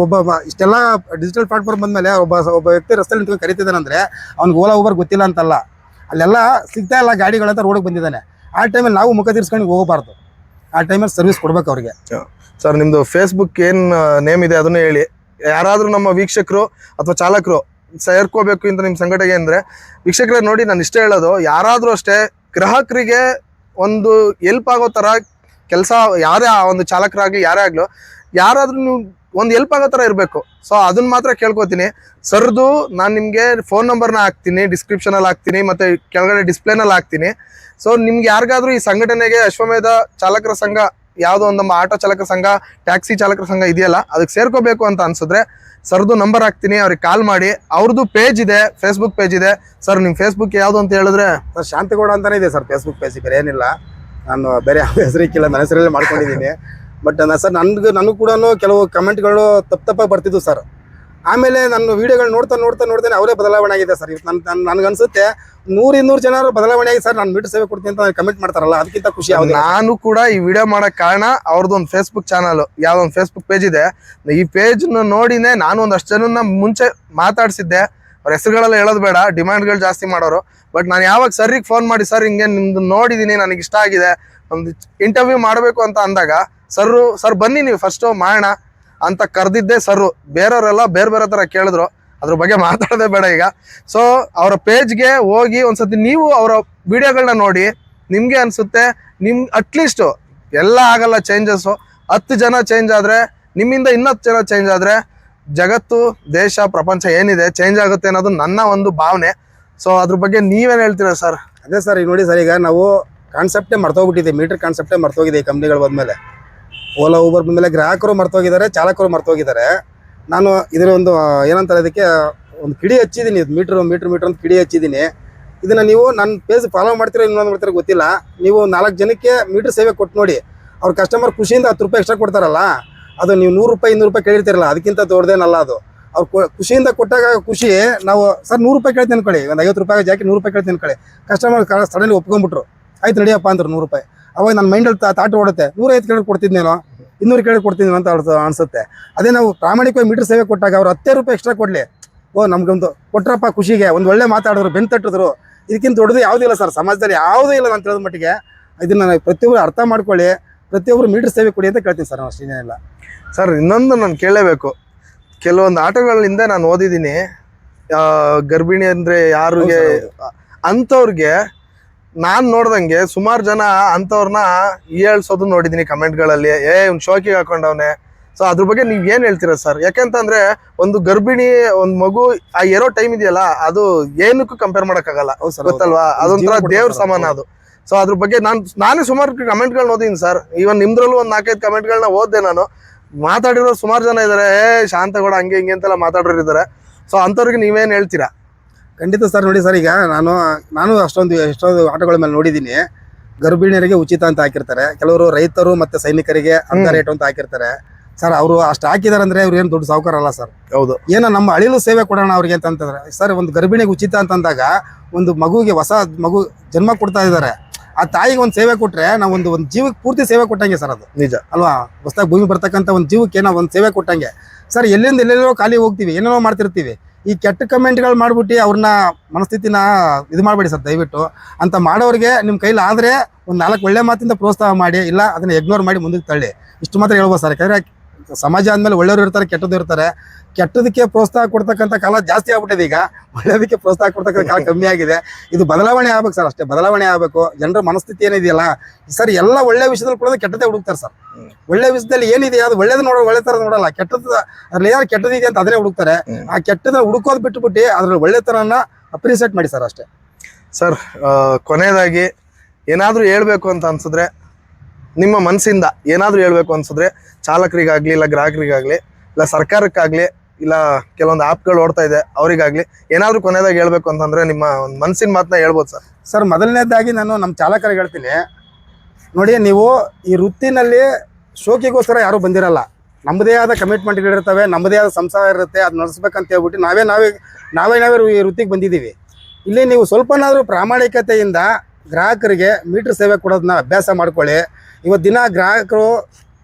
ಇಷ್ಟೆಲ್ಲ ಡಿಜಿಟಲ್ ಪ್ಲಾಟ್ಫಾರ್ಮ್ ಬಂದಮೇಲೆ ಒಬ್ಬ ವ್ಯಕ್ತಿ ರಸ್ತೆಯಲ್ಲಿ ನಿಂತ್ಕೊಂಡು ಕರಿತಿದ್ದಾನಂದ್ರೆ ಅವ್ನಿಗೆ ಓಲಾ ಊಬರ್ ಗೊತ್ತಿಲ್ಲ ಅಂತಲ್ಲ, ಅಲ್ಲೆಲ್ಲ ಸಿಗ್ತಾ ಇಲ್ಲ ಗಾಡಿಗಳಂತ ರೋಡಿಗೆ ಬಂದಿದ್ದಾನೆ. ಆ ಟೈಮಲ್ಲಿ ನಾವು ಮುಖ ತೀರ್ಸ್ಕೊಂಡು ಹೋಗಬಾರ್ದು, ಆ ಟೈಮಲ್ಲಿ ಸರ್ವಿಸ್ ಕೊಡ್ಬೇಕು ಅವ್ರಿಗೆ. ಸರ್ ನಿಮ್ದು ಫೇಸ್ಬುಕ್ ಏನ್ ನೇಮ್ ಇದೆ ಅದನ್ನು ಹೇಳಿ. ಯಾರಾದ್ರೂ ನಮ್ಮ ವೀಕ್ಷಕರು ಅಥವಾ ಚಾಲಕರು ಸೇರ್ಕೋಬೇಕು ಅಂತ ನಿಮ್ ಸಂಘಟನೆ ಅಂದ್ರೆ, ವೀಕ್ಷಕರೇ ನೋಡಿ, ನಾನು ಇಷ್ಟೇ ಹೇಳೋದು, ಯಾರಾದ್ರೂ ಅಷ್ಟೇ ಗ್ರಾಹಕರಿಗೆ ಒಂದು ಹೆಲ್ಪ್ ಆಗೋ ತರ ಕೆಲಸ, ಯಾರೇ ಆ ಒಂದು ಚಾಲಕರಾಗ್ಲಿ ಯಾರೇ ಆಗ್ಲು, ಯಾರಾದ್ರೂ ನೀವು ಒಂದು ಹೆಲ್ಪ್ ಆಗೋ ತರ ಇರಬೇಕು. ಸೊ ಅದನ್ನ ಮಾತ್ರ ಕೇಳ್ಕೊತೀನಿ. ಸರ್ದು ನಾನು ನಿಮ್ಗೆ ಫೋನ್ ನಂಬರ್ನ ಹಾಕ್ತೀನಿ, ಡಿಸ್ಕ್ರಿಪ್ಷನ್ ಅಲ್ಲಿ ಹಾಕ್ತೀನಿ, ಮತ್ತೆ ಕೆಳಗಡೆ ಡಿಸ್ಪ್ಲೇನಲ್ಲಿ ಹಾಕ್ತೀನಿ. ಸೊ ನಿಮ್ಗೆ ಯಾರಿಗಾದ್ರೂ ಈ ಸಂಘಟನೆಗೆ ಅಶ್ವಮೇಧ ಚಾಲಕರ ಸಂಘ, ಯಾವುದೋ ಒಂದು ನಮ್ಮ ಆಟೋ ಚಾಲಕರ ಸಂಘ, ಟ್ಯಾಕ್ಸಿ ಚಾಲಕರ ಸಂಘ ಇದೆಯಲ್ಲ, ಅದಕ್ಕೆ ಸೇರ್ಕೋಬೇಕು ಅಂತ ಅನ್ಸಿದ್ರೆ ಸರ್ದು ನಂಬರ್ ಹಾಕ್ತೀನಿ, ಅವ್ರಿಗೆ ಕಾಲ್ ಮಾಡಿ. ಅವ್ರದ್ದು ಪೇಜ್ ಇದೆ, ಫೇಸ್ಬುಕ್ ಪೇಜ್ ಇದೆ. ಸರ್ ನಿಮ್ ಫೇಸ್ಬುಕ್ ಯಾವ್ದು ಅಂತ ಹೇಳಿದ್ರೆ? ಸರ್ ಶಾಂತಿಗೌಡ ಅಂತಾನೆ ಇದೆ ಸರ್ ಫೇಸ್ಬುಕ್ ಪೇಜ್, ಬೇರೆ ಏನಿಲ್ಲ. ನಾನು ಬೇರೆ ಯಾವ ಹೆಸರಿಕ್ಕಿಲ್ಲ, ನನ್ನ ಹೆಸರಲ್ಲಿ ಮಾಡ್ಕೊಂಡಿದ್ದೀನಿ. ಬಟ್ ಸರ್ ನನಗೂ ಕೂಡ ಕೆಲವು ಕಮೆಂಟ್ಗಳು ತಪ್ಪಾಗಿ ಬರ್ತಿದ್ವು ಸರ್. ಆಮೇಲೆ ನನ್ನ ವಿಡಿಯೋಗಳು ನೋಡ್ತಾನೆ ಅವರೇ ಬದಲಾವಣೆ ಆಗಿದೆ ಸರ್. ನನಗನ್ಸುತ್ತೆ 100-200 ಜನ ಬದಲಾವಣೆ ಆಗಿ ಸರ್ ನಾನು ಮೀಟರ್ ಸೇವೆ ಕೊಡ್ತೀನಿ ಅಂತ ಕಮೆಂಟ್ ಮಾಡ್ತಾರಲ್ಲ, ಅದಕ್ಕಿಂತ ಖುಷಿ ಆಗುತ್ತೆ. ನಾನು ಕೂಡ ಈ ವಿಡಿಯೋ ಮಾಡಕ್ ಕಾರಣ ಅವ್ರದ್ದು ಒಂದು ಫೇಸ್ಬುಕ್ ಚಾನಲ್, ಯಾವ್ದೊಂದು ಫೇಸ್ಬುಕ್ ಪೇಜ್ ಇದೆ. ಈ ಪೇಜ್ ನೋಡಿನೇ ನಾನು ಒಂದಷ್ಟು ಜನನ್ನ ಮುಂಚೆ ಮಾತಾಡ್ಸಿದ್ದೆ. ಅವ್ರ ಹೆಸರುಗಳೆಲ್ಲ ಹೇಳೋದು ಬೇಡ, ಡಿಮ್ಯಾಂಡ್ಗಳು ಜಾಸ್ತಿ ಮಾಡೋರು. ಬಟ್ ನಾನು ಯಾವಾಗ ಸರ್ರಿಗೆ ಫೋನ್ ಮಾಡಿ, ಸರ್ ಹಿಂಗೆ ನಿಮ್ದು ನೋಡಿದೀನಿ, ನನಗೆ ಇಷ್ಟ ಆಗಿದೆ, ಒಂದು ಇಂಟರ್ವ್ಯೂ ಮಾಡಬೇಕು ಅಂತ ಅಂದಾಗ, ಸರ್ ಬನ್ನಿ ನೀವು ಫಸ್ಟ್ ಮಾಡೋಣ ಅಂತ ಕರೆದಿದ್ದೆ ಸರ್. ಬೇರೆಯವರೆಲ್ಲ ಬೇರೆ ತರ ಕೇಳಿದ್ರು, ಅದ್ರ ಬಗ್ಗೆ ಮಾತಾಡೋದೇ ಬೇಡ ಈಗ. ಸೊ ಅವರ ಪೇಜ್ಗೆ ಹೋಗಿ ಒಂದ್ಸತಿ ನೀವು ಅವರ ವಿಡಿಯೋಗಳನ್ನ ನೋಡಿ, ನಿಮ್ಗೆ ಅನ್ಸುತ್ತೆ ಅಟ್ಲೀಸ್ಟ್ ಎಲ್ಲ ಆಗಲ್ಲ ಚೇಂಜಸ್, 10 ಜನ ಚೇಂಜ್ ಆದ್ರೆ, ನಿಮ್ಮಿಂದ 10 ಜನ ಚೇಂಜ್ ಆದ್ರೆ ಜಗತ್ತು, ದೇಶ, ಪ್ರಪಂಚ ಏನಿದೆ ಚೇಂಜ್ ಆಗುತ್ತೆ ಅನ್ನೋದು ನನ್ನ ಒಂದು ಭಾವನೆ. ಸೊ ಅದ್ರ ಬಗ್ಗೆ ನೀವೇನ್ ಹೇಳ್ತೀರಾ ಸರ್? ಅದೇ ಸರ್, ಈಗ ನೋಡಿ ಸರ್, ಈಗ ನಾವು ಕಾನ್ಸೆಪ್ಟೇ ಮರ್ತೋಗ್ಬಿಟ್ಟಿದೆ, ಮೀಟರ್ ಕಾನ್ಸೆಪ್ಟೇ ಮರ್ತೋಗಿದೆ ಈ ಕಂಪ್ನಿಗಳು ಬಂದಮೇಲೆ. ಓಲಾ ಊಬರ್ ಬಂದಮೇಲೆ ಗ್ರಾಹಕರು ಮರ್ತೋಗಿದ್ದಾರೆ, ಚಾಲಕರು ಮರ್ತೋಗಿದ್ದಾರೆ. ನಾನು ಇದರ ಒಂದು ಏನಂತಾರೆ, ಅದಕ್ಕೆ ಒಂದು ಕಿಡಿ ಹಚ್ಚಿದ್ದೀನಿ, ಮೀಟ್ರ್ ಅಂತ ಕಿಡಿ ಹಚ್ಚಿದ್ದೀನಿ. ಇದನ್ನು ನೀವು ನನ್ನ ಪೇಜ್ ಫಾಲೋ ಮಾಡ್ತೀರಾ ಇನ್ನೊಂದು ಮಾಡ್ತೀರಾ ಗೊತ್ತಿಲ್ಲ, ನೀವು 4 ಜನಕ್ಕೆ ಮೀಟರ್ ಸೇವೆ ಕೊಟ್ಟು ನೋಡಿ. ಅವ್ರ ಕಸ್ಟಮರ್ ಖುಷಿಯಿಂದ 10 ರೂಪಾಯಿ ಎಕ್ಸ್ಟ್ರಾ ಕೊಡ್ತಾರಲ್ಲ, ಅದು ನೀವು 100 ರೂಪಾಯಿ 200 ರೂಪಾಯಿ ಕೇಳಿರ್ತೀರಲ್ಲ, ಅದಕ್ಕಿಂತ ದೊಡ್ಡದೇನಲ್ಲ ಅದು. ಅವ್ರು ಖುಷಿಯಿಂದ ಕೊಟ್ಟಾಗ ಖುಷಿ. ನಾವು ಸರ್ 100 ರೂಪಾಯಿ ಕೇಳ್ತೀನಿ ಅನ್ಕೊಳ್ಳಿ, ಒಂದು 50 ರೂಪಾಯಿ ಜಾಕಿ 100 ರೂಪಾಯಿ ಕೇಳ್ತೀನಿ ಅನ್ಕೊಳ್ಳಿ, ಕಸ್ಟಮರ್ ಸಡನ್ಲಿ ಒಪ್ಕೊಂಡ್ಬಿಟ್ರು, ಆಯ್ತು ನಡಿಯಪ್ಪ ಅಂತಾರೆ 100 ರೂಪಾಯಿ. ಅವಾಗ ನನ್ನ ಮೈಂಡಲ್ಲಿ ತಾಟ ಓಡುತ್ತೆ, 150 ಕೇಳಿ ಕೊಡ್ತಿದ್ನೇನೋ, 200 ಕೇಳಿ ಕೊಡ್ತಿದ್ನೇನೋ ಅಂತ ಅನ್ಸುತ್ತೆ. ಅದೇ ನಾವು ಪ್ರಾಮಾಣಿಕವಾಗಿ ಮೀಟರ್ ಸೇವೆ ಕೊಟ್ಟಾಗ ಅವ್ರು 10 ರೂಪಾಯಿ ಎಕ್ಸ್ಟ್ರಾ ಕೊಡಲಿ, ನಮ್ಗೊಂದು ಕೊಟ್ರಪ್ಪ ಖುಷಿಗೆ, ಒಂದು ಒಳ್ಳೆ ಮಾತಾಡಿದ್ರು, ಬೆನ್ನು ತಟ್ಟಿದ್ರು, ಇದಕ್ಕಿಂತ ದೊಡ್ಡದು ಯಾವುದೂ ಇಲ್ಲ ಸರ್ ಸಮಾಜದಲ್ಲಿ, ಯಾವುದೂ ಇಲ್ಲ ನಾನು ತಿಳಿದ ಮಟ್ಟಿಗೆ. ಇದನ್ನ ಪ್ರತಿಯೊಬ್ಬರು ಅರ್ಥ ಮಾಡ್ಕೊಳ್ಳಿ, ಪ್ರತಿಯೊಬ್ಬರು ಮೀಟರ್ ಸೇವೆ ಕೊಡಿ ಅಂತ ಕೇಳ್ತೀನಿ ಸರ್. ಅಷ್ಟೇನಿಲ್ಲ ಸರ್. ಇನ್ನೊಂದು ನಾನು ಕೇಳಲೇಬೇಕು, ಕೆಲವೊಂದು ಆಟೋಗಳಿಂದ ನಾನು ಓದಿದ್ದೀನಿ, ಗರ್ಭಿಣಿ ಅಂದ್ರೆ ಯಾರಿಗೆ ಅಂಥವ್ರಿಗೆ ನಾನ್ ನೋಡ್ದಂಗೆ ಸುಮಾರು ಜನ ಅಂಥವ್ರನ್ನ ಹೇಳ್ಸೋದು ನೋಡಿದೀನಿ ಕಮೆಂಟ್ಗಳಲ್ಲಿ, ಇವ್ನು ಶೋಕಿಗೆ ಹಾಕೊಂಡವನೆ. ಸೊ ಅದ್ರ ಬಗ್ಗೆ ನೀವ್ ಏನ್ ಹೇಳ್ತೀರಾ ಸರ್? ಯಾಕೆಂತಂದ್ರೆ ಒಂದು ಗರ್ಭಿಣಿ, ಒಂದ್ ಮಗು ಆ ಇರೋ ಟೈಮ್ ಇದೆಯಲ್ಲ, ಅದು ಏನಕ್ಕೂ ಕಂಪೇರ್ ಮಾಡಕ್ಕಾಗಲ್ಲ, ಗೊತ್ತಲ್ವಾ? ಅದೊಂಥರ ದೇವ್ರ ಸಮಾನ ಅದು. ಸೊ ಅದ್ರ ಬಗ್ಗೆ ನಾನೇ ಸುಮಾರು ಕಮೆಂಟ್ಗಳನ್ನ ಓದಿನಿ ಸರ್. ಇವನ್ ನಿಮ್ದ್ರಲ್ಲೂ ಒಂದು 4-5 ಕಮೆಂಟ್ಗಳನ್ನ ಓದ್ದೆ ನಾನು. ಮಾತಾಡಿರೋ ಸುಮಾರು ಜನ ಇದಾರೆ, ಶಾಂತಗೌಡ ಹಂಗೆ ಹಿಂಗೆ ಅಂತೆಲ್ಲ ಮಾತಾಡೋರು ಇದಾರೆ. ಸೊ ಅಂಥವ್ರಿಗೆ ನೀವೇನ್ ಹೇಳ್ತೀರಾ? ಖಂಡಿತ ಸರ್. ನೋಡಿ ಸರ್, ಈಗ ನಾನು ಎಷ್ಟೊಂದು ಆಟೋಗಳ ಮೇಲೆ ನೋಡಿದ್ದೀನಿ, ಗರ್ಭಿಣಿಯರಿಗೆ ಉಚಿತ ಅಂತ ಹಾಕಿರ್ತಾರೆ, ಕೆಲವರು ರೈತರು ಮತ್ತೆ ಸೈನಿಕರಿಗೆ ಅರ್ಧ ರೇಟ್ ಅಂತ ಹಾಕಿರ್ತಾರೆ ಸರ್. ಅವರು ಅಷ್ಟು ಹಾಕಿದಾರೆ ಅಂದ್ರೆ ಇವ್ರು ಏನು ದೊಡ್ಡ ಸಾವುಕಾರ ಅಲ್ಲ ಸರ್. ಹೌದು, ಏನೋ ನಮ್ಮ ಅಳಿಲು ಸೇವೆ ಕೊಡೋಣ ಅವ್ರಿಗೆ ಅಂತಂದ್ರೆ ಸರ್, ಒಂದು ಗರ್ಭಿಣಿಗೆ ಉಚಿತ ಅಂತಂದಾಗ ಒಂದು ಮಗುಗೆ ಹೊಸ ಮಗು ಜನ್ಮ ಕೊಡ್ತಾ ಇದ್ದಾರೆ, ಆ ತಾಯಿಗೆ ಒಂದು ಸೇವೆ ಕೊಟ್ರೆ ನಾವು ಒಂದು ಜೀವಕ್ಕೆ ಪೂರ್ತಿ ಸೇವೆ ಕೊಟ್ಟಂಗೆ ಸರ್. ಅದು ನಿಜ ಅಲ್ವಾ? ಹೊಸದಾಗಿ ಭೂಮಿ ಬರ್ತಕ್ಕಂಥ ಒಂದು ಜೀವಕ್ಕೆ ನಾವು ಒಂದು ಸೇವೆ ಕೊಟ್ಟಂಗೆ ಸರ್. ಎಲ್ಲೆಲ್ಲೋ ಖಾಲಿ ಹೋಗ್ತೀವಿ, ಏನೇನೋ ಮಾಡ್ತಿರ್ತೀವಿ. ಈ ಕೆಟ್ಟ ಕಮೆಂಟ್ಗಳು ಮಾಡ್ಬಿಟ್ಟು ಅವ್ರನ್ನ ಮನಸ್ಥಿತಿನ ಇದು ಮಾಡಬೇಡಿ ಸರ್ ದಯವಿಟ್ಟು. ಅಂತ ಮಾಡೋರಿಗೆ ನಿಮ್ಮ ಕೈಲಿ ಆದರೆ ಒಂದು 4 ಒಳ್ಳೆ ಮಾತಿಂದ ಪ್ರೋತ್ಸಾಹ ಮಾಡಿ, ಇಲ್ಲ ಅದನ್ನ ಇಗ್ನೋರ್ ಮಾಡಿ ಮುಂದಕ್ಕೆ ತಳ್ಳಿ. ಇಷ್ಟು ಮಾತ್ರ ಹೇಳ್ಬೋದು ಸರ್. ಯಾಕಂದರೆ ಸಮಾಜ ಅಂದಮೇಲೆ ಒಳ್ಳೆಯವರು ಇರ್ತಾರೆ, ಕೆಟ್ಟದ್ದು ಇರ್ತಾರೆ. ಕೆಟ್ಟದಕ್ಕೆ ಪ್ರೋತ್ಸಾಹ ಕೊಡ್ತಕ್ಕಂಥ ಕಾಲ ಜಾಸ್ತಿ ಆಗ್ಬಿಟ್ಟಿದೆ ಈಗ, ಒಳ್ಳೆಯದಕ್ಕೆ ಪ್ರೋತ್ಸಾಹ ಕೊಡ್ತಕ್ಕಂಥ ಕಾಲ ಕಮ್ಮಿ ಆಗಿದೆ. ಇದು ಬದಲಾವಣೆ ಆಗ್ಬೇಕು ಸರ್, ಅಷ್ಟೇ ಬದಲಾವಣೆ ಆಗಬೇಕು. ಜನರ ಮನಸ್ಥಿತಿ ಏನಿದೆಯಲ್ಲ ಸರ್, ಎಲ್ಲ ಒಳ್ಳೆ ವಿಷಯದಲ್ಲಿ ಕೂಡ ಕೆಟ್ಟದೇ ಹುಡುಕ್ತಾರೆ ಸರ್. ಒಳ್ಳೆ ವಿಷಯದಲ್ಲಿ ಏನಿದೆ ಅದು ಒಳ್ಳೇದು ಒಳ್ಳೆ ಥರ ನೋಡಲ್ಲ, ಕೆಟ್ಟದ್ದು ಅದ್ರಲ್ಲಿ ಯಾರು ಕೆಟ್ಟದಿದೆ ಅಂತ ಅದನ್ನೇ ಹುಡುಕ್ತಾರೆ. ಆ ಕೆಟ್ಟದ ಹುಡುಕೋದು ಬಿಟ್ಟುಬಿಟ್ಟು ಅದ್ರಲ್ಲಿ ಒಳ್ಳೆ ಥರನ ಅಪ್ರಿಸಿಯೇಟ್ ಮಾಡಿ ಸರ್, ಅಷ್ಟೇ. ಸರ್ ಕೊನೆಯದಾಗಿ ಏನಾದರೂ ಹೇಳ್ಬೇಕು ಅಂತ ಅನ್ಸಿದ್ರೆ, ನಿಮ್ಮ ಮನಸ್ಸಿಂದ ಏನಾದರೂ ಹೇಳ್ಬೇಕು ಅನ್ಸಿದ್ರೆ, ಚಾಲಕರಿಗಾಗಲಿ ಇಲ್ಲ ಗ್ರಾಹಕರಿಗಾಗಲಿ ಇಲ್ಲ ಸರ್ಕಾರಕ್ಕಾಗಲಿ ಇಲ್ಲ ಕೆಲವೊಂದು ಆ್ಯಪ್ಗಳು ಓಡ್ತಾ ಇದೆ ಅವರಿಗಾಗಲಿ ಏನಾದರೂ ಕೊನೆಯದಾಗಿ ಹೇಳ್ಬೇಕು ಅಂತಂದರೆ ನಿಮ್ಮ ಒಂದು ಮನಸ್ಸಿನ ಮಾತನ್ನ ಹೇಳ್ಬೋದು ಸರ್. ಸರ್ ಮೊದಲನೇದಾಗಿ ನಾನು ನಮ್ಮ ಚಾಲಕರಿಗೆ ಹೇಳ್ತೀನಿ, ನೋಡಿ ನೀವು ಈ ವೃತ್ತಿನಲ್ಲಿ ಶೋಕಿಗೋಸ್ಕರ ಯಾರೂ ಬಂದಿರಲ್ಲ. ನಮ್ಮದೇ ಆದ ಕಮಿಟ್ಮೆಂಟ್ಗಳಿರ್ತವೆ, ನಮ್ಮದೇ ಆದ ಸಂಸಾರ ಇರುತ್ತೆ, ಅದು ನಡೆಸ್ಬೇಕಂತ ಹೇಳ್ಬಿಟ್ಟು ನಾವೇ ಈ ವೃತ್ತಿಗೆ ಬಂದಿದ್ದೀವಿ. ಇಲ್ಲಿ ನೀವು ಸ್ವಲ್ಪನಾದರೂ ಪ್ರಾಮಾಣಿಕತೆಯಿಂದ ಗ್ರಾಹಕರಿಗೆ ಮೀಟ್ರ್ ಸೇವೆ ಕೊಡೋದನ್ನ ಅಭ್ಯಾಸ ಮಾಡ್ಕೊಳ್ಳಿ. ಇವತ್ತು ದಿನ ಗ್ರಾಹಕರು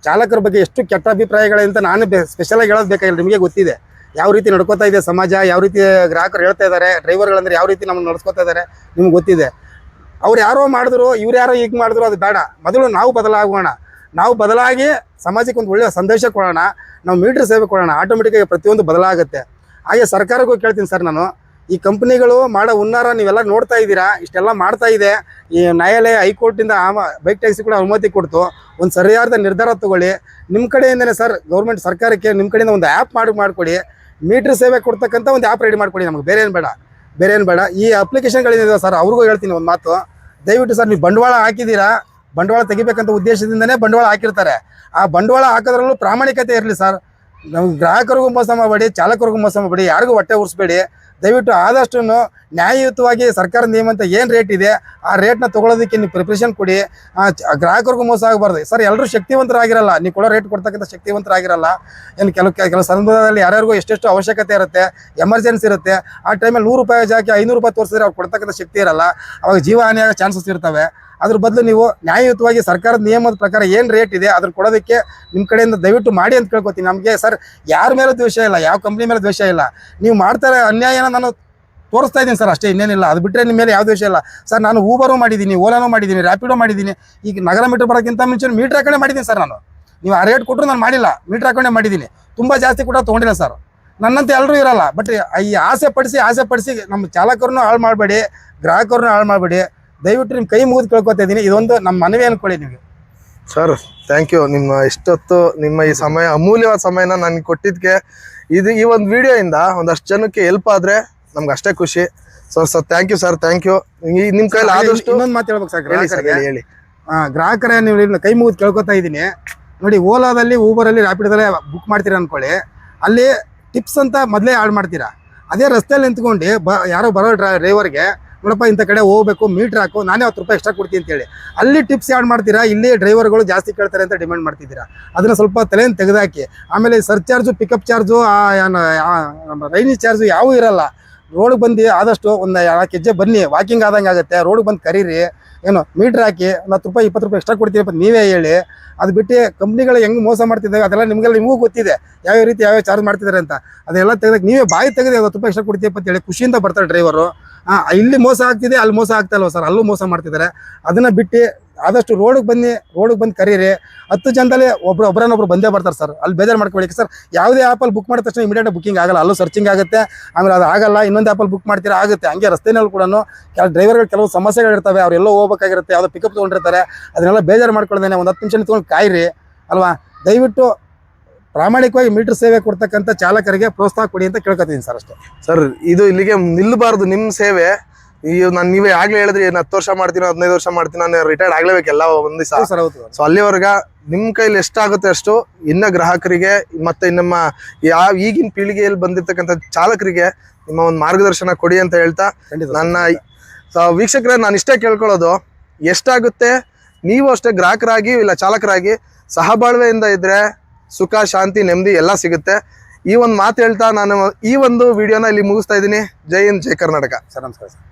ಚಾಲಕರ ಬಗ್ಗೆ ಎಷ್ಟು ಕೆಟ್ಟ ಅಭಿಪ್ರಾಯಗಳಿಂದ ನಾನು ಸ್ಪೆಷಲಾಗಿ ಹೇಳೋದು ಬೇಕಾಗಿಲ್ಲ, ನಿಮಗೆ ಗೊತ್ತಿದೆ ಯಾವ ರೀತಿ ನಡ್ಕೋತಾ ಇದೆ ಸಮಾಜ, ಯಾವ ರೀತಿ ಗ್ರಾಹಕರು ಹೇಳ್ತಾ ಇದ್ದಾರೆ, ಡ್ರೈವರ್ಗಳಂದ್ರೆ ಯಾವ ರೀತಿ ನಮ್ಮನ್ನು ನಡೆಸ್ಕೋತಾ ಇದ್ದಾರೆ ನಿಮ್ಗೆ ಗೊತ್ತಿದೆ. ಅವ್ರು ಯಾರೋ ಮಾಡಿದ್ರು, ಇವ್ರು ಯಾರೋ ಈಗ ಮಾಡಿದ್ರು ಅದು ಬೇಡ. ಮೊದಲು ನಾವು ಬದಲಾಗೋಣ, ನಾವು ಬದಲಾಗಿ ಸಮಾಜಕ್ಕೆ ಒಂದು ಒಳ್ಳೆಯ ಸಂದೇಶ ಕೊಡೋಣ, ನಾವು ಮೀಟ್ರ್ ಸೇವೆ ಕೊಡೋಣ, ಆಟೋಮೆಟಿಕ್ಕಾಗಿ ಪ್ರತಿಯೊಂದು ಬದಲಾಗುತ್ತೆ. ಹಾಗೆ ಸರ್ಕಾರಕ್ಕೂ ಕೇಳ್ತೀನಿ ಸರ್ ನಾನು, ಈ ಕಂಪ್ನಿಗಳು ಮಾಡೋ ಹುನ್ನಾರ ನೀವೆಲ್ಲ ನೋಡ್ತಾ ಇದ್ದೀರಾ, ಇಷ್ಟೆಲ್ಲ ಮಾಡ್ತಾ ಇದೆ. ಈ ನ್ಯಾಯಾಲಯ ಹೈಕೋರ್ಟಿಂದ ಬೈಕ್ ಟ್ಯಾಕ್ಸಿ ಕೂಡ ಅನುಮತಿ ಕೊಡ್ತು. ಒಂದು ಸರಿಯಾದ ನಿರ್ಧಾರ ತಗೊಳ್ಳಿ. ನಿಮ್ಮ ಕಡೆಯಿಂದನೇ ಸರ್, ಗೌರ್ಮೆಂಟ್ ಸರ್ಕಾರಕ್ಕೆ ನಿಮ್ಮ ಕಡೆಯಿಂದ ಒಂದು ಆ್ಯಪ್ ಮಾಡಿಕೊಡಿ, ಮೀಟ್ರ್ ಸೇವೆ ಕೊಡ್ತಕ್ಕಂಥ ಒಂದು ಆ್ಯಪ್ ರೆಡಿ ಮಾಡಿಕೊಡಿ. ನಮಗೆ ಬೇರೆ ಏನು ಬೇಡ. ಈ ಅಪ್ಲಿಕೇಶನ್ಗಳಿದೆ ಸರ್, ಅವ್ರಿಗೂ ಹೇಳ್ತೀನಿ ಒಂದು ಮಾತು, ದಯವಿಟ್ಟು ಸರ್ ನೀವು ಬಂಡವಾಳ ಹಾಕಿದ್ದೀರಾ, ಬಂಡವಾಳ ತೆಗಿಬೇಕಂತ ಉದ್ದೇಶದಿಂದನೇ ಬಂಡವಾಳ ಹಾಕಿರ್ತಾರೆ. ಆ ಬಂಡವಾಳ ಹಾಕೋದ್ರಲ್ಲೂ ಪ್ರಾಮಾಣಿಕತೆ ಇರಲಿ ಸರ್. ನಮ್ಗೆ ಗ್ರಾಹಕರಿಗೂ ಮೋಸ ಮಾಡಬೇಡಿ, ಚಾಲಕರಿಗೂ ಮೋಸ ಮಾಡಬೇಡಿ, ಯಾರಿಗೂ ಹೊಟ್ಟೆ ಉರಿಸ್ಬೇಡಿ. ದಯವಿಟ್ಟು ಆದಷ್ಟು ನ್ಯಾಯಯುತವಾಗಿ ಸರ್ಕಾರ ನಿಯಮ ಅಂತ ಏನು ರೇಟ್ ಇದೆ ಆ ರೇಟ್ನ ತೊಗೊಳೋದಕ್ಕೆ ನೀವು ಪ್ರಿಪ್ರೇಷನ್ ಕೊಡಿ. ಗ್ರಾಹಕರಿಗೂ ಮೋಸ ಆಗಬಾರ್ದು ಸರ್. ಎಲ್ಲರೂ ಶಕ್ತಿವಂತರಾಗಿರಲ್ಲ, ನೀವು ಕೊಡೋ ರೇಟ್ ಕೊಡ್ತಕ್ಕಂಥ ಶಕ್ತಿವಂತರಾಗಿರಲ್ಲ. ಏನು ಕೆಲವು ಸಂದರ್ಭದಲ್ಲಿ ಯಾರ್ಯಾರಿಗೂ ಎಷ್ಟೆಷ್ಟು ಅವಶ್ಯಕತೆ ಇರುತ್ತೆ, ಎಮರ್ಜೆನ್ಸಿ ಇರುತ್ತೆ. ಆ ಟೈಮಲ್ಲಿ 100 ರೂಪಾಯಿ ಜಾಕಿ 500 ರೂಪಾಯಿ ತೋರಿಸಿದ್ರೆ ಅವ್ರು ಕೊಡ್ತಕ್ಕಂಥ ಶಕ್ತಿ ಇರಲ್ಲ, ಅವಾಗ ಜೀವ ಹಾನಿಯಾಗೋ ಚಾನ್ಸಸ್ ಇರ್ತವೆ. ಅದ್ರ ಬದಲು ನೀವು ನ್ಯಾಯಯುತವಾಗಿ ಸರ್ಕಾರದ ನಿಯಮದ ಪ್ರಕಾರ ಏನು ರೇಟ್ ಇದೆ ಅದನ್ನು ಕೊಡೋದಕ್ಕೆ ನಿಮ್ಮ ಕಡೆಯಿಂದ ದಯವಿಟ್ಟು ಮಾಡಿ ಅಂತ ಕೇಳ್ಕೊತೀನಿ. ನಮಗೆ ಸರ್ ಯಾರ ಮೇಲೆ ದ್ವೇಷ ಇಲ್ಲ, ಯಾವ ಕಂಪ್ನಿ ಮೇಲೆ ದ್ವೇಷ ಇಲ್ಲ. ನೀವು ಮಾಡ್ತಾರೆ ಅನ್ಯಾಯನ ನಾನು ತೋರಿಸ್ತಾ ಇದ್ದೀನಿ ಸರ್, ಅಷ್ಟೇ, ಇನ್ನೇನಿಲ್ಲ. ಅದು ಬಿಟ್ಟರೆ ನಿಮ್ಮ ಮೇಲೆ ಯಾವ ದ್ವೇಷ ಇಲ್ಲ ಸರ್. ನಾನು ಊಬರು ಮಾಡಿದ್ದೀನಿ, ಓಲಾನೂ ಮಾಡಿದ್ದೀನಿ, ರ್ಯಾಪಿಡೋ ಮಾಡಿದ್ದೀನಿ. ಈಗ ನಗರ ಮೀಟ್ರ್ ಬರೋಕ್ಕಿಂತ ಮುಂಚೆ ಮೀಟ್ರ್ ಹಾಕೊಂಡೇ ಮಾಡಿದ್ದೀನಿ ಸರ್ ನಾನು. ನೀವು ಆ ರೇಟ್ ಕೊಟ್ಟರು ನಾನು ಮಾಡಿಲ್ಲ, ಮೀಟ್ರ್ ಹಾಕೊಂಡೇ ಮಾಡಿದ್ದೀನಿ. ತುಂಬ ಜಾಸ್ತಿ ಕೂಡ ತೊಗೊಂಡಿಲ್ಲ ಸರ್. ನನ್ನಂತ ಎಲ್ಲರೂ ಇರಲ್ಲ. ಬಟ್ ಈ ಆಸೆ ಪಡಿಸಿ ನಮ್ಮ ಚಾಲಕರನ್ನು ಹಾಳು ಮಾಡಬೇಡಿ, ಗ್ರಾಹಕರನ್ನು ಹಾಳು ಮಾಡಬೇಡಿ. ದಯವಿಟ್ಟು ನಿಮ್ಮ ಕೈ ಮುಗಿದು ಕೇಳ್ಕೊತಾ ಇದ್ದೀನಿ. ಇದೊಂದು ನಮ್ಮ ಮನವಿ ಅನ್ಕೊಳ್ಳಿ ನಿಮಗೆ ಸರ್. Thank you. ನಿಮ್ಮ ಇಷ್ಟೊತ್ತು ನಿಮ್ಮ ಈ ಸಮಯ, ಅಮೂಲ್ಯವಾದ ಸಮಯನ ನನಗೆ ಕೊಟ್ಟಿದ್ದಕ್ಕೆ, ಈ ಒಂದು ವಿಡಿಯೋಯಿಂದ ಒಂದಷ್ಟು ಜನಕ್ಕೆ ಹೆಲ್ಪ್ ಆದರೆ ನಮ್ಗೆ ಅಷ್ಟೇ ಖುಷಿ. Sir thank you sir, thank you. ನಿಮ್ಮ ಕೈಲಿ ಆದಷ್ಟು ಇನ್ನೊಂದು ಮಾತು ಹೇಳ್ಬೇಕು ಸರ್ ಹೇಳಿ. ಗ್ರಾಹಕರೇ, ನೀವು ಕೈ ಮುಗಿದು ಕೇಳ್ಕೊತಾ ಇದ್ದೀನಿ ನೋಡಿ. ಓಲಾದಲ್ಲಿ, ಊಬರಲ್ಲಿ, ರ್ಯಾಪಿಡೋದಲ್ಲಿ ಬುಕ್ ಮಾಡ್ತೀರಾ ಅನ್ಕೊಳ್ಳಿ, ಅಲ್ಲಿ ಟಿಪ್ಸ್ ಅಂತ ಮೊದಲೇ ಆಡ್ ಮಾಡ್ತೀರಾ. ಅದೇ ರಸ್ತೆಯಲ್ಲಿ ನಿಂತ್ಕೊಂಡು ಯಾರೋ ಬರೋ ಡ್ರೈವರ್ಗೆ, ನೋಡಪ್ಪ ಇಂಥ ಕಡೆ ಹೋಗ್ಬೇಕು, ಮೀಟ್ರ್ ಹಾಕು, ನಾನೇ 10 ರೂಪಾಯಿ ಎಕ್ಸ್ಟ್ರಾ ಕೊಡ್ತೀನಿ ಅಂತೇಳಿ ಅಲ್ಲಿ ಟಿಪ್ಸ್ ಆ್ಯಡ್ ಮಾಡ್ತೀರಾ. ಇಲ್ಲಿ ಡ್ರೈವರ್ಗಳು ಜಾಸ್ತಿ ಕೇಳ್ತಾರೆ ಅಂತ ಡಿಮ್ಯಾಂಡ್ ಮಾಡ್ತಿದ್ದೀರಾ. ಅದನ್ನು ಸ್ವಲ್ಪ ತಲೆಯನ್ನು ತೆಗೆದಾಕಿ. ಆಮೇಲೆ surcharge, pickup charge, rainy charge ಯಾವೂ ಇರಲ್ಲ. ರೋಡ್ಗೆ ಬಂದು ಆದಷ್ಟು ಒಂದು 4 ಹೆಜ್ಜೆ ಬನ್ನಿ, ವಾಕಿಂಗ್ ಆದಂಗೆ ಆಗುತ್ತೆ. ರೋಡ್ಗೆ ಬಂದು ಕರೀರಿ, ಏನು ಮೀಟ್ರ್ ಹಾಕಿ 10 ರೂಪಾಯಿ 20 ರೂಪಾಯಿ ಎಕ್ಸ್ಟ್ರಾ ಕೊಡ್ತೀವಿ ಅಂತ ನೀವೇ ಹೇಳಿ. ಅದು ಬಿಟ್ಟು ಕಂಪ್ನಿಗಳು ಹೆಂಗೆ ಮೋಸ ಮಾಡ್ತಿದ್ದಾವೆ ಅದೆಲ್ಲ ನಿಮಗೂ ಗೊತ್ತಿದೆ, ಯಾವ್ಯಾವ ರೀತಿ ಯಾವ್ಯಾವ ಚಾರ್ಜ್ ಮಾಡ್ತಿದ್ದಾರೆ ಅಂತ. ಅದೆಲ್ಲ ತೆಗೆದಕ್ಕೆ ನೀವೇ ಬಾಯಿ ತೆಗೆದು 50 ರೂಪಾಯಿ ಎಕ್ಸ್ಟ್ರಾ ಕೊಡ್ತೀವಿ ಅಂತ ಹೇಳಿ ಖುಷಿಯಿಂದ ಬರ್ತಾರೆ ಡ್ರೈವರು. ಇಲ್ಲಿ ಮೋಸ ಆಗ್ತಿದೆ, ಅಲ್ಲಿ ಮೋಸ ಆಗ್ತಾ ಇಲ್ವ ಸರ್, ಅಲ್ಲೂ ಮೋಸ ಮಾಡ್ತಿದ್ದಾರೆ. ಅದನ್ನು ಬಿಟ್ಟು ಆದಷ್ಟು ರೋಡಿಗೆ ಬಂದು ಕರೀರಿ. 10 ಜನದಲ್ಲಿ ಒಬ್ಬರನ್ನೊಬ್ರು ಬಂದೇ ಬರ್ತಾರೆ ಸರ್. ಅಲ್ಲಿ ಬೇಜಾರು ಮಾಡ್ಕೊಳ್ಳಿ ಸರ್. ಯಾವುದೇ ಆ್ಯಪಲ್ಲಿ ಬುಕ್ ಮಾಡಿದ ತಕ್ಷಣ ಇಮಿಡಿಯೇಟ್ ಬುಕ್ಕಿಂಗ್ ಆಗಲ್ಲ, ಅಲ್ಲೂ ಸರ್ಚಿಂಗ್ ಆಗುತ್ತೆ. ಆಮೇಲೆ ಅದು ಆಗಲ್ಲ, ಇನ್ನೊಂದು ಆ್ಯಪಲ್ಲಿ ಬುಕ್ ಮಾಡ್ತೀರಾ ಆಗುತ್ತೆ. ಹಂಗೆ ರಸ್ತೆಯಲ್ಲಿ ಕೂಡ ಡ್ರೈವರ್ಗಳು ಕೆಲವು ಸಮಸ್ಯೆಗಳಿರ್ತವೆ, ಅವರೆಲ್ಲೋ ಹೋಗ್ಬೇಕಾಗಿರುತ್ತೆ, ಯಾವುದೋ ಪಿಕಪ್ ತೊಗೊಂಡಿರ್ತಾರೆ. ಅದನ್ನೆಲ್ಲ ಬೇಜಾರು ಮಾಡ್ಕೊಳ್ದೇನೆ ಒಂದು 10 ನಿಮಿಷ ನಿಂತ್ಕೊಂಡು ಕಾಯಿರಿ ಅಲ್ವಾ. ದಯವಿಟ್ಟು ಪ್ರಾಮಾಣಿಕವಾಗಿ ಮೀಟ್ರ್ ಸೇವೆ ಕೊಡ್ತಕ್ಕಂಥ ಚಾಲಕರಿಗೆ ಪ್ರೋತ್ಸಾಹ ಕೊಡಿ ಅಂತ ಕೇಳ್ಕೊತೀನಿ ಸರ್, ಅಷ್ಟೇ. ಸರ್ ಇದು ಇಲ್ಲಿಗೆ ನಿಲ್ಲಬಾರ್ದು. ನಿಮ್ಮ ಸೇವೆ ನೀವೇ ಆಗ್ಲೇ ಹೇಳಿದ್ರಿ, 10 ವರ್ಷ ಮಾಡ್ತೀನಿ, 15 ವರ್ಷ ಮಾಡ್ತೀನಿ, ನಾನು ರಿಟೈರ್ಡ್ ಆಗ್ಲೇಬೇಕೆಲ್ಲ ಒಂದು ದಿವಸ. ಸರ್ ಹೌದು. ಸೊ ಅಲ್ಲಿವರೆಗ ನಿಮ್ಮ ಕೈಲಿ ಎಷ್ಟಾಗುತ್ತೆ ಅಷ್ಟು ಇನ್ನ ಗ್ರಾಹಕರಿಗೆ ಮತ್ತೆ ನಮ್ಮ ಈಗಿನ ಪೀಳಿಗೆಯಲ್ಲಿ ಬಂದಿರ್ತಕ್ಕಂಥ ಚಾಲಕರಿಗೆ ನಿಮ್ಮ ಒಂದು ಮಾರ್ಗದರ್ಶನ ಕೊಡಿ ಅಂತ ಹೇಳ್ತಾ, ನನ್ನ ವೀಕ್ಷಕರೇ ನಾನು ಇಷ್ಟೇ ಕೇಳ್ಕೊಳ್ಳೋದು, ಎಷ್ಟಾಗುತ್ತೆ ನೀವು ಅಷ್ಟೇ ಗ್ರಾಹಕರಾಗಿ ಇಲ್ಲ ಚಾಲಕರಾಗಿ ಸಹಬಾಳ್ವೆಯಿಂದ ಇದ್ರೆ ಸುಖ, ಶಾಂತಿ, ನೆಮ್ಮದಿ ಎಲ್ಲ ಸಿಗುತ್ತೆ. ಈ ಒಂದು ಮಾತು ಹೇಳ್ತಾ ನಾನು ಈ ಒಂದು ವಿಡಿಯೋನ ಇಲ್ಲಿ ಮುಗಿಸ್ತಾ ಇದ್ದೀನಿ. ಜೈ ಹಿಂದ್, ಜೈ ಕರ್ನಾಟಕ. ಸರ್ ನಮಸ್ಕಾರ ಸರ್.